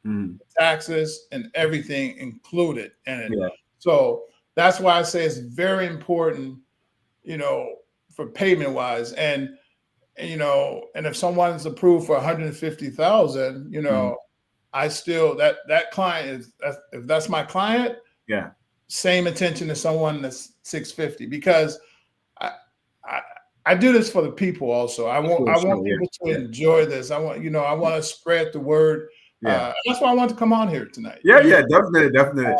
mhm. taxes and everything included in it. Yeah. So that's why I say it's very important, you know, for payment wise. And if someone's approved for 150,000, Mhm. I still that client is if that's my client, Yeah. same attention as someone that's 650 because I, I I do this for the people also. Sure, I want sure. Yeah. people to Yeah. enjoy this. I want to spread the word. Yeah. That's why I want to come on here tonight. Yeah, yeah, definitely, definitely.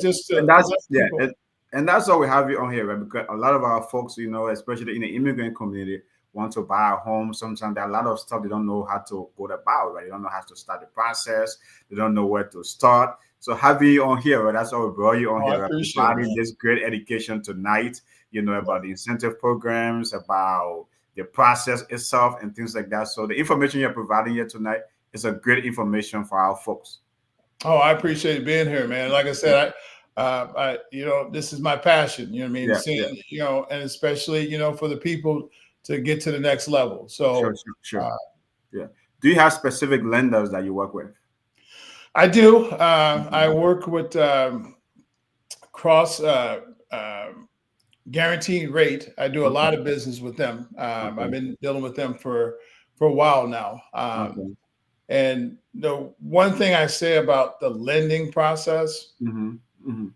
Just And to that's let yeah, people. and that's why we have you on here, right? Because a lot of our folks, especially in the immigrant community, want to buy a home. Sometimes there are a lot of stuff they don't know how to go about, right? They don't know how to start the process. They don't know where to start. So having you on here, right? That's why we brought you on Oh, I here, right? appreciate it, Providing man. this great education tonight, about the incentive programs, about the process itself, and things like that. So the information you're providing here tonight is a great information for our folks. Oh, I appreciate being here, man. Like I Yeah, said, this is my passion. You know what I mean? yeah, yeah. Seeing, and especially, for the people to get to the next level. Sure, So sure, sure. uh, Yeah. Do you have specific lenders that you work with? I do. I Mhm. work with cross guaranteed rate. I do a Okay. lot of business with them. I've Okay. been dealing with them for a while now. Okay. And the one thing I say about the lending process, Mm-hmm. Mm-hmm.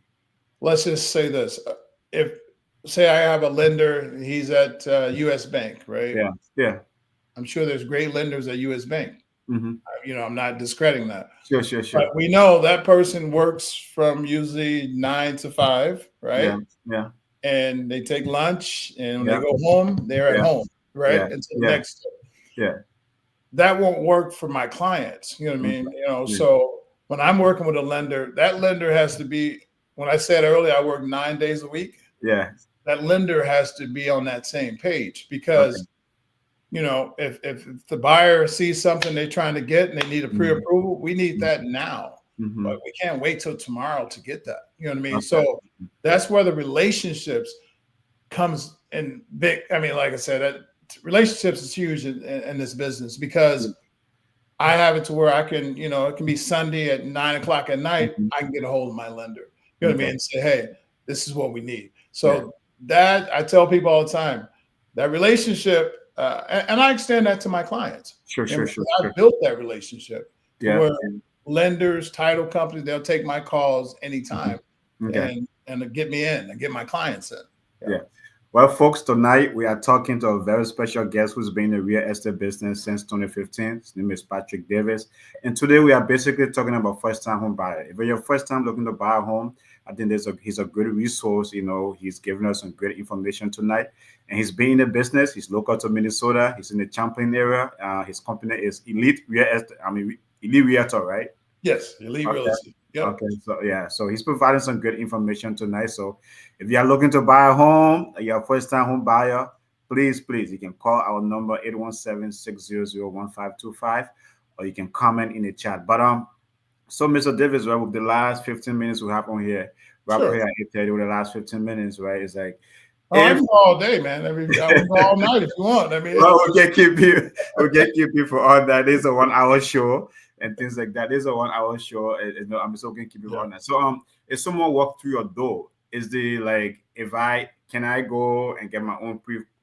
let's just say this: if say I have a lender, he's at U.S. Bank, right? Yeah. Yeah. I'm sure there's great lenders at U.S. Bank. Mm-hmm. I'm not discrediting that, Sure, sure, but sure. we know that person works from usually 9 to 5, Yeah. right? Yeah. And they take lunch, and when they Yeah. go home, they're at Yeah. home, right? Yeah. Until the Yeah. next. Yeah. That won't work for my clients. You know what I Okay. mean? Yeah. So when I'm working with a lender, that lender has to be. When I said earlier, I work 9 days a week. Yeah. That lender has to be on that same page Okay. because if the buyer sees something they're trying to get and they need a Mm-hmm. pre-approval, we need that now. Mm-hmm. But we can't wait till tomorrow to get that. You know what I mean? Okay. So that's where the relationships comes in big. I mean, like I said, relationships is huge in this business because I have it to where I can, it can be Sunday at 9 o'clock at night. Mm-hmm. I can get a hold of my lender. You know what I Okay. mean? And say, hey, this is what we need. Yeah. So that I tell people all the time, that relationship, and I extend that to my clients. Sure, And sure, sure, because sure. I've built that relationship to Yeah. where lenders, title companies, they'll take my calls anytime Mm-hmm. Okay. and get me in and get my clients in. Yeah. Yeah. Well, folks, tonight we are talking to a very special guest who's been in the real estate business since 2015. His name is Patrick Davis. And today we are basically talking about first-time home buyer. If you're your first time looking to buy a home, I think he's a good resource. He's given us some great information tonight. And he's been in the business. He's local to Minnesota. He's in the Champlain area. His company is Elite Real Estate. Elite Realtor, right? Yes, Elite Real Okay. Estate. Yep. Okay. So yeah. So he's providing some good information tonight. So if you are looking to buy a home, you're a first-time home buyer, please, you can call our number 817-600-1525, or you can comment in the chat. But so Mr. Davis, right, with the last 15 minutes we have on here, right up Sure. here at 8:30 with the last 15 minutes, right? It's like Oh, I if can go all day, man. I can go all night if you want. I mean, well, we can keep you for all that. There's a 1 hour show and things like that. There's a 1 hour show. I'm so gonna keep you yeah. on that. So if someone walk through your door, is the like if I can I go and get my own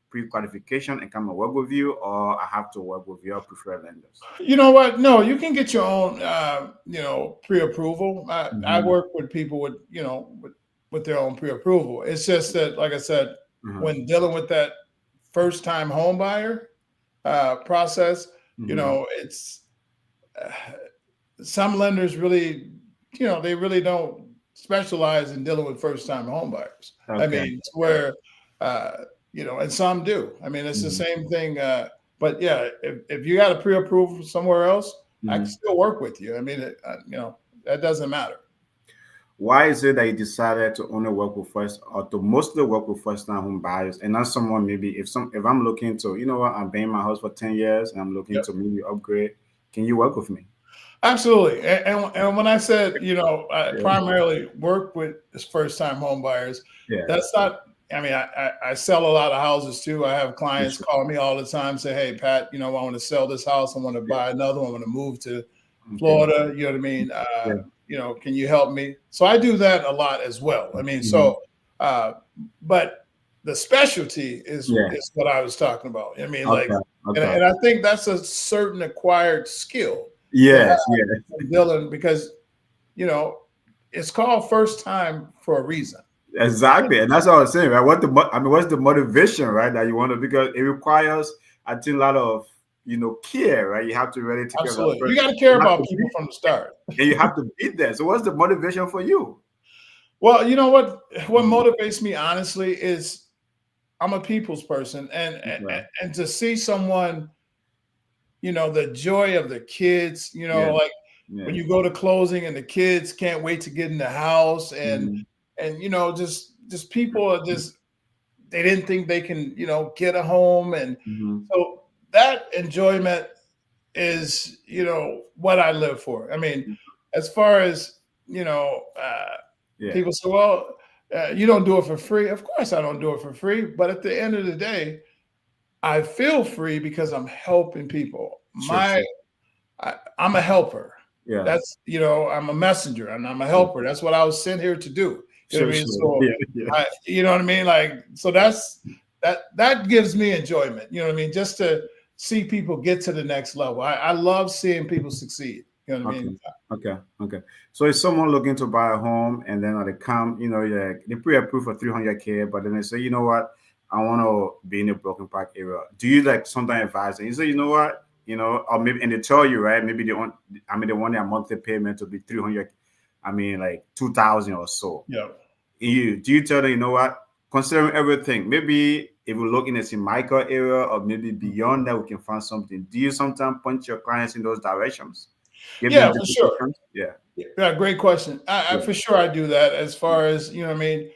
pre-qualification and come and work with you, or I have to work with your preferred lenders? You know what? No, you can get your own, pre-approval. I Mm-hmm. work with people with, with their own pre-approval. It's just that, like I said, Uh-huh. when dealing with that first-time home buyer process, Mm-hmm. it's uh, some lenders really, they really don't specialize in dealing with first-time home buyers. I Okay. mean, it's Okay. where, uh, and some do. I mean, it's the Mm-hmm. same thing. But yeah, if you got a pre-approval somewhere else, I can Mm-hmm. still work with you. I mean, that doesn't matter. Why is it that you decided to only work with first or to mostly work with first time home buyers and not someone maybe if I'm looking to, you know what, I'm paying my house for 10 years and I'm looking Yep. to maybe upgrade. Can you work with me? Absolutely. And when I said, I Yeah. primarily work with first-time home buyers, Yeah. that's not, I mean, I sell a lot of houses too. I have For clients sure. call me all the time, say, hey, Pat, I want to sell this house. I want to Yeah. buy another one. I want to move to Okay. Florida. You know what I mean? Yeah. Can you help me? So I do that a lot as well. I mean, Mhm. uh, but the specialty Yeah. is what I was talking about. I mean, like, Okay. Okay. and I think that's a certain acquired skill to have Yes. Yeah. in dealing because you know it's called first time for a reason. Exactly. And that's what I was saying, right? I mean, what's the motivation, right? That you want to, because it requires, I think, a lot of, care, right? You have to really take care of that Absolutely, you person. got to care You have to about people be, from the start. and you have to be there. So what's the motivation for you? Well, you know what Mhm. motivates me honestly is I'm a people's person, Okay. and to see someone, the joy of the kids, Yeah. like when Yeah. you go to closing and the kids can't wait to get in the house, Hmm. and just people are just they didn't think they can get a home, and Hmm. so that enjoyment is what I live for. I mean, as far as Yeah. people say, well, you don't do it for free. Of course, I don't do it for free. But at the end of the day, I feel free because I'm helping people. Sure. Sure. I'm a helper. Yeah. That's I'm a messenger and I'm a Yeah. helper. That's what I was sent here to do. You know Sure. what I mean? Sure. So Yeah. Yeah. you know what I mean? Like, so that gives me enjoyment. You know what I mean? Just to see people get to the next level. I love seeing people succeed. You know what I Okay. mean? Okay. Okay. So if someone looking to buy a home and then they come, yeah, they pre-approve for 300K, but then they say, you know what, I want to be in the Broken Park area. Do you like sometimes advise them? You say, you know what, or maybe, and they tell you, right? Maybe they want their monthly payment to be 300, I mean, like 2,000 or so. Yeah. Do you tell them, you know what, considering everything, maybe if we look in the Michael area or maybe beyond that, we can find something. Do you sometimes point your clients in those directions? Give them Yeah, for different sure. options? Yeah. Yeah, great question. I Yeah. for sure I do that as far as, what I mean,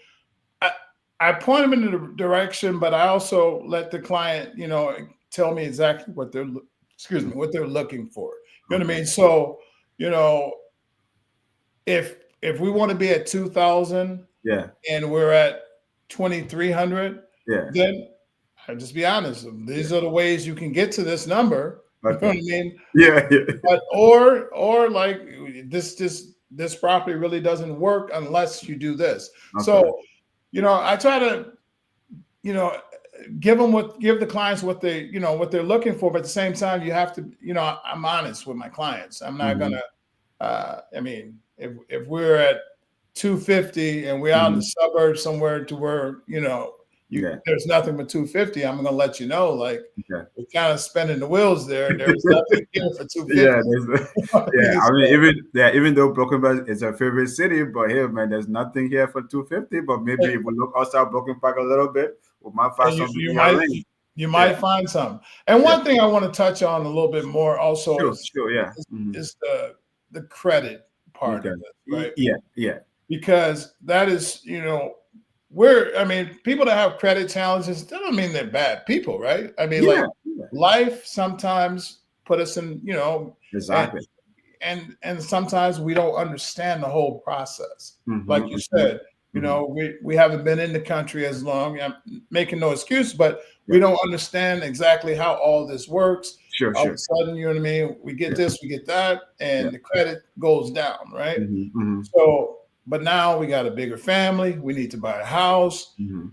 I, I point them in the direction, but I also let the client, tell me exactly what excuse me, what they're looking for. You know what I Okay. mean? So, you know, if we want to be at 2,000 Yeah. and we're at 2,300, Yeah. then I just be honest. Yeah. These are the ways you can get to this number. You know Okay. what I mean? Yeah. Yeah. But or like this property really doesn't work unless you do this. Okay. So, I try to, you know, give the clients what what they're looking for, but at the same time, you have to, I'm honest with my clients. I'm not Mm-hmm. gonna I mean, if we're at 250 and we're out in the Mm-hmm. suburbs somewhere to where, Yeah. there's nothing but 250, I'm gonna let you know, like, Okay. we're kind of spinning the wheels there. There's nothing here for 250. Yeah. You know what I Yeah. mean? I mean, So, even though Broken Park is a favorite city, but here, man, there's nothing here for 250. But maybe if we look outside Broken Park a little bit, we might find and you something you in your might lane. you Yeah. might find some. And Yeah. one thing I want to touch on a little bit more also Sure. Sure. Yeah. is, Mm-hmm. is the credit part Okay. of it, right? Yeah. Yeah. Because that is, we're I mean, people that have credit challenges, that don't mean they're bad people, right? I mean, Yeah. like, Yeah. life sometimes put us in, and Exactly. and sometimes we don't understand the whole process. Like Mm-hmm. you Mm-hmm. said, Mm-hmm. we haven't been in the country as long. I'm making no excuse, but we Yeah. don't understand exactly how all this works. Sure. All of a Sure. sudden, you know what I mean? We get Yeah. this, we get that, Yeah. and the credit goes down, right? Mm-hmm. So, but now we got a bigger family. We need to buy a house. Mm-hmm.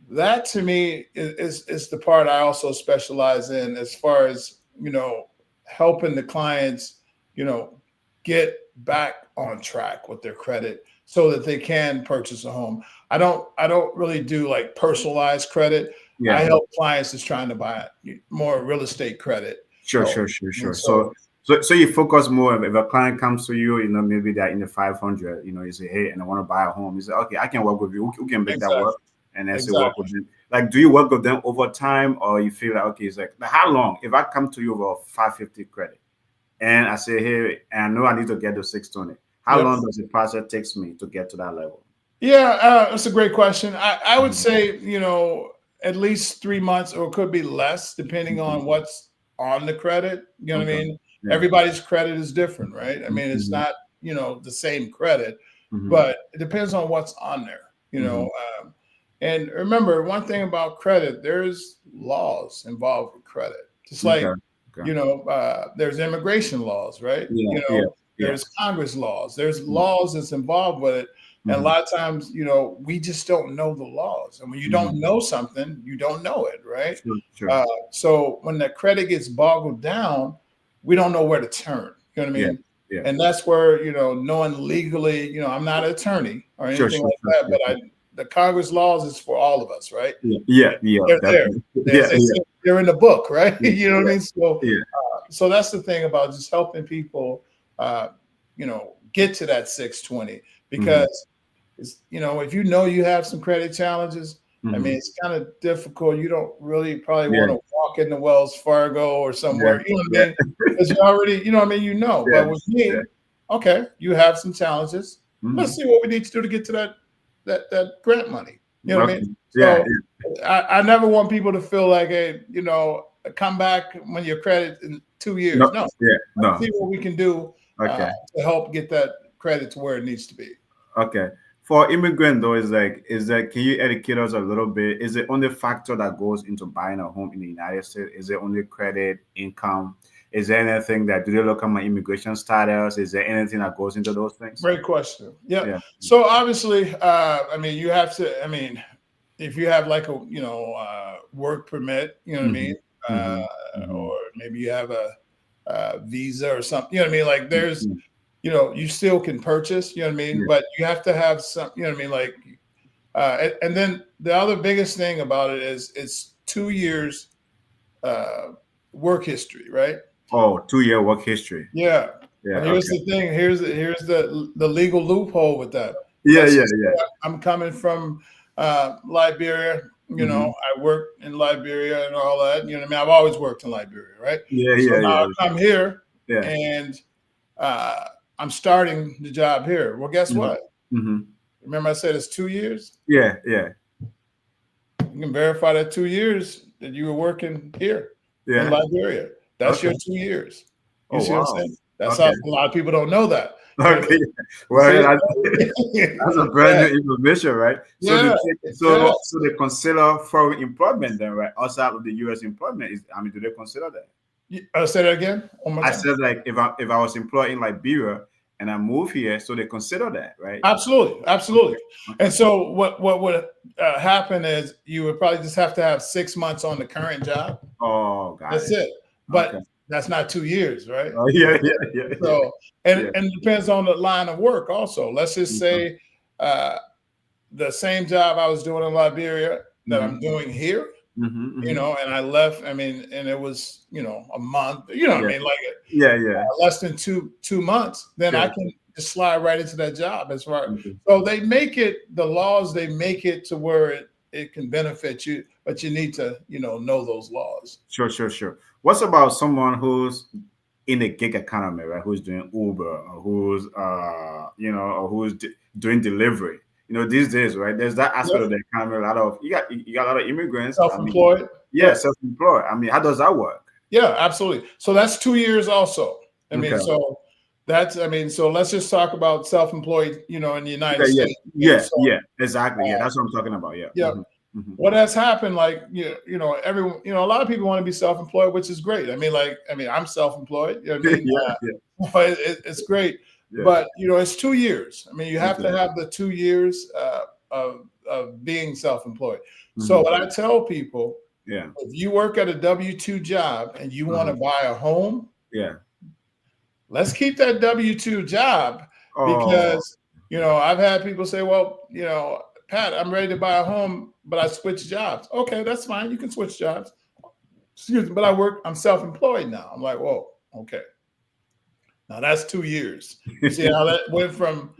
That to me is the part I also specialize in, as far as, helping the clients, you know, get back on track with their credit so that they can purchase a home. I don't really do like personalized credit. I Yeah. help clients that's trying to buy more real estate credit Sure, help. sure, sure, And sure. so So you focus more if a client comes to you, maybe they're in the 500, you say, hey, and I want to buy a home. You say, okay, I can work with you. Who can make that exactly, work? And then say work exactly. with them. Like, do you work with them over time, or you feel like, okay, it's like how long? If I come to you with 550 credit and I say, hey, and I know I need to get to 620, how Yep. long does the process takes me to get to that level? Yeah, that's a great question. I would Mhm, say, at least 3 months, or it could be less, depending mhm. on what's on the credit. You know what I Okay. mean? Yeah. Everybody's credit is different, right? I mean, it's Mm-hmm. not, the same credit, Mm-hmm. but it depends on what's on there, you Mm-hmm. know. And remember, one thing about credit, there's laws involved with credit. Just Okay. like, Okay. there's immigration laws, right? Yeah. Yeah. Yeah. There's Congress laws. There's laws that's involved with it. And a Mm-hmm. lot of times, we just don't know the laws. And when you Mm-hmm. don't know something, you don't know it, right? Sure. Sure. So when the credit gets boggled down, we don't know where to turn. You know what I Yeah. mean? Yeah. And that's where, knowing legally, I'm not an attorney or Sure. anything Sure. like Sure. that, Sure. but the Congress laws is for all of us, right? Yeah. Yeah. Yeah. They're there. Definitely. As Yeah. they Yeah. say, they're in the book, right? Yeah. You know what I mean? So, Yeah. so that's the thing about just helping people, get to that 620, Mm-hmm. because if you have some credit challenges, I Mm-hmm. mean, it's kind of difficult. You don't really probably Yeah. want to walk into Wells Fargo or Yeah. somewhere, you know what Yeah. I mean? Because you already, what I mean, Yeah. But with Yeah. me, okay, you have some challenges. Mm-hmm. Let's see what we need to do to get to that grant money. You know what I Okay. mean? Yeah. So I never want people to feel like, hey, come back when your credit in 2 years. No. No, Yeah. let's No. see what we can do Okay. to help get that credit to where it needs to be. Okay. For immigrant though, is that can you educate us a little bit? Is it only factor that goes into buying a home in the United States? Is it only credit, income? Is there anything that do they look at my immigration status? Is there anything that goes into those things? Great question. Yeah. Yeah. So obviously, I mean, you have to. I mean, if you have like a work permit, you know what I Mm-hmm. mean, Mm-hmm. Mm-hmm. or maybe you have a visa or something. You know what I mean? Like there's, Mm-hmm. you still can purchase. You know what I mean? Yeah. But you have to have some. You know what I mean? Like, and then the other biggest thing about it is it's 2 years uh, work history, right? Oh, 2 year work history. Yeah. Yeah. And here's Okay. the thing. Here's the legal loophole with that. Yeah. Let's Yeah. just Yeah. say I'm coming from Liberia. Mm-hmm. I worked in Liberia and all that. You know what I mean? I've always worked in Liberia, right? Yeah. So Yeah. now I Yeah. come here Yeah. and uh, I'm starting the job here. Well, guess Mm-hmm. what? Mm-hmm. Remember I said it's 2 years? Yeah. Yeah. You can verify that 2 years that you were working here in Yeah. Liberia. That's Okay. your 2 years. You Oh see what I'm wow. saying? That's how Okay. a lot of people don't know that. You know what I Okay. mean? You Well, see? that's a brand Yeah, new information, right? So yeah, yeah. they consider foreign employment then, right? Outside of the U.S. employment is, do they consider that? Say that again one more I time. said like if I was employed in Liberia and I move here, so they consider that, right? Absolutely, absolutely. Okay. And Okay. so what would happen is you would probably just have to have 6 months on the current job. Oh, got That's it. it. Okay. But that's not 2 years, right? Oh, yeah, yeah, yeah, yeah, So and yeah. and it depends on the line of work also. Let's just Okay. say uh, the same job I was doing in Liberia that Mm-hmm. I'm doing here, Mm-hmm. Mm-hmm. and I left. I mean, and it was a month. You know what I Yeah. mean? Like Yeah. Yeah. less than two months, then I Yeah. can just slide right into that job. As far Okay. so they make it the laws. They make it to where it can benefit you, but you need to know those laws. Sure. Sure. Sure. What's about someone who's in a gig economy, right? Who's doing Uber, or who's or who's doing delivery. These days, right? There's that aspect Yep. of the economy. A lot of you got a lot of immigrants. I mean, Self-employed. yeah, Yep. self-employed. I mean, how does that work? Yeah, absolutely. So that's 2 years also. I mean, Okay. so let's just talk about self-employed, in the United Okay. Yeah. States. Yeah. So Yeah. Exactly. Yeah. That's what I'm talking about. Yeah. yeah, Hmm. what has happened, like everyone, a lot of people want to be self-employed, which is great. I'm self-employed. You know what I mean? Yeah. Yeah. It's great, Yeah. but it's 2 years. I mean, you have Okay. to have the 2 years of being self-employed. So what I tell people, Yeah. if you work at a W-2 job and you want to buy a home, Yeah. let's keep that W-2 job Oh. because, I've had people say, well, Pat, I'm ready to buy a home, but I switched jobs. Okay, that's fine. You can switch jobs. Excuse me, but I'm self-employed now. I'm like, whoa, okay. Now that's 2 years. You see how that went from,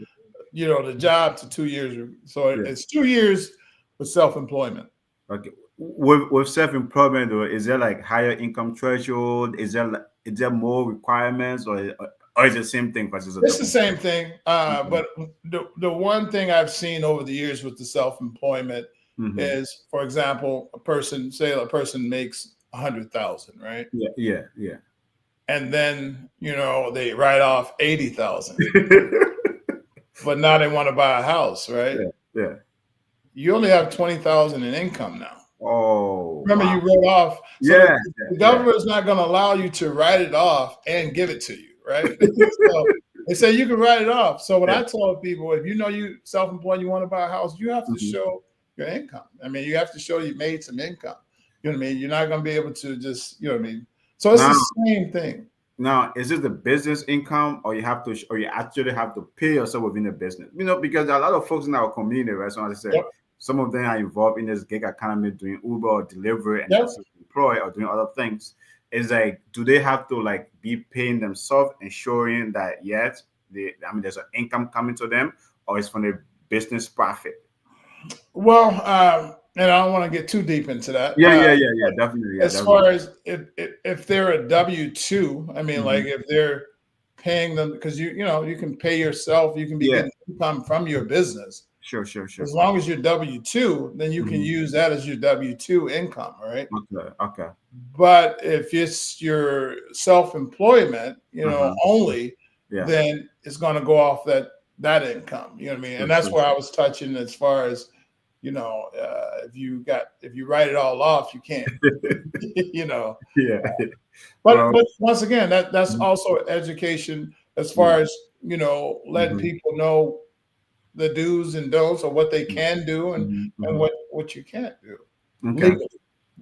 the job to 2 years. So Yeah. it's 2 years with self-employment. Okay. With self-employment, though, is there like higher income threshold? Is there more requirements, or is it the same thing versus a It's the double? same thing. But the one thing I've seen over the years with the self-employment Mm-hmm. is, for example, a person makes 100,000, right? Yeah. Yeah. Yeah. And then, they write off 80,000, but now they want to buy a house, right? Yeah. Yeah. You only have 20,000 in income now. Oh, Remember, wow. you wrote off. So Yeah. the Yeah. government is not going to allow you to write it off and give it to you, right? So they say you can write it off. So what Yeah. I tell people, if you self-employed, you want to buy a house, you have to Mhm. show your income. I mean, you have to show you made some income. You know what I mean? You're not going to be able to just, what I mean? So it's Now, the same thing. now, is it the business income, or or you actually have to pay yourself within the business? Because there are a lot of folks in our community, right? So as I said, Yep. some of them are involved in this gig economy, doing Uber or delivery, and they're Yep. self-employed or doing other things. Is like, do they have to like be paying themselves and showing that yet there's an income coming to them, or it's from the business profit? Well, and I don't want to get too deep into that. Yeah, yeah, yeah, yeah, definitely, yeah, As definitely. far as if they're a W-2, I mean, Hmm. like if they're paying them, because you can pay yourself, you can be Yeah, getting income from your business. sure, sure, sure. As long as you're W-2, then you can Hmm. use that as your W-2 income, right? Okay, okay. But if it's your self-employment, Uh-huh. only, Yeah, then it's going to go off that income. You know what I mean? sure, And that's sure, where I sure. was touching as far as if you write it all off, you can't. you know. Yeah. But Well, once again, that's mhm, also education as yeah. far as letting Hmm. people know the do's and don'ts of what they can do Hmm. and Hmm. what you can't do Okay. legally.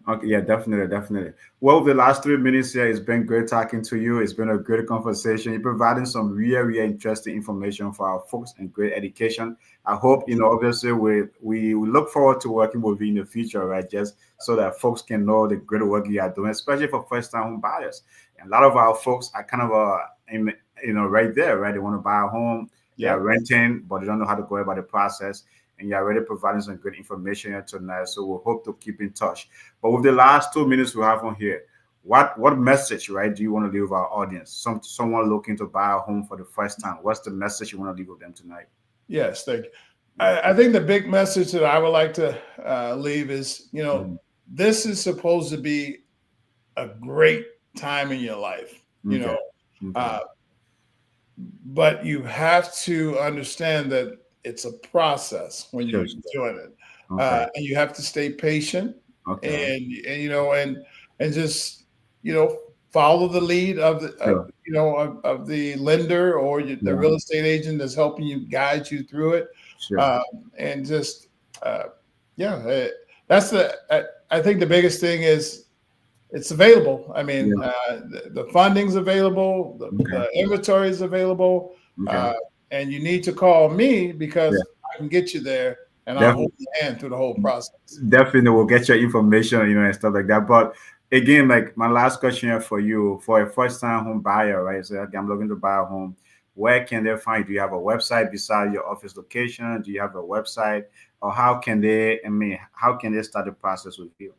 Okay, yeah, definitely, definitely. Well, the last 3 minutes here, it's been great talking to you. It's been a great conversation. You're providing some really interesting information for our folks and great education. I hope, obviously, we look forward to working with you in the future, right? Just so that folks can know the great work you are doing, especially for first-time home buyers. And a lot of our folks are kind of, right there, right? They want to buy a home, they are Yep. renting, but they don't know how to go about the process. And you're already providing some good information here tonight. So we hope to keep in touch. But with the last 2 minutes we have on here, what message, right, do you want to leave with our audience? Someone looking to buy a home for the first time. What's the message you want to leave with them tonight? Yes, thank you. Yeah. I think the big message that I would like to leave is, Mhm. this is supposed to be a great time in your life, Okay. Okay. uh, but you have to understand that it's a process when you're Sure, sure. doing it, Okay. and you have to stay patient Okay. and just follow the lead of Sure. of the lender or the Yeah. real estate agent that's helping you guide you through it, Sure. um, and just yeah, that's I think the biggest thing is it's available. I mean, Yeah. the funding's available, Okay. the inventory is available, Okay. uh, and you need to call me Yeah. because I can get you there and I'll hold Definitely. your hand through the whole process. Definitely we'll get your information, and stuff like that. But again, like my last question here for you, for a first time home buyer, right? So okay, I'm looking to buy a home. Where can they find you? Do you have a website beside your office location? Do you have a website? Or how can they start the process with you?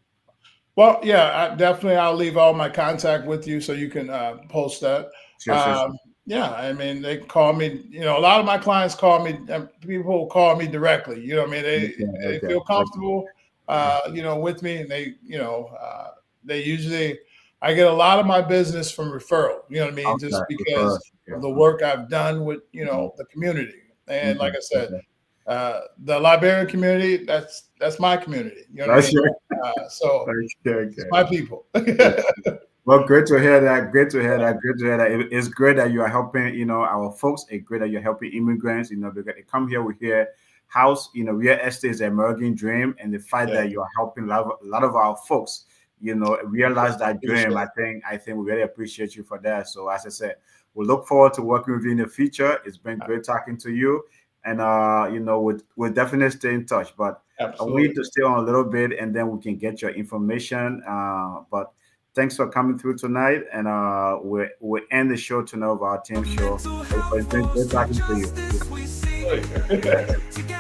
Well, yeah, I'll leave all my contact with you so you can post that. Sure, sure, sure. Um, yeah, I mean, they call me. A lot of my clients call me. People call me directly. You know what I mean? Okay, They okay, feel okay. comfortable, with me, and they usually. I get a lot of my business from referral. You know what I mean? Okay, Just refer. because Okay. of the work I've done with Mhm. the community, and Okay, like I said, okay. the Liberian community. That's my community. You know what I That's mean? your So okay, it's okay. my people. Yeah. Well, great to hear that. Great to hear that. Great to hear that. It's great that you are helping, our folks. It's great that you're helping immigrants, because they come here, we hear house, real estate is an emerging dream, and the fact Yeah. that you are helping a lot of our folks, realize that dream. Appreciate I think we really appreciate you for that. So as I said, we look forward to working with you in the future. It's been it. great talking to you, and we'll definitely stay in touch. But we need Absolutely. to stay on a little bit, and then we can get your information. But thanks for coming through tonight, and we'll end the show tonight of our team show. Mental But health it's been great force of talking to you. justice we seek. Right. Yes. Together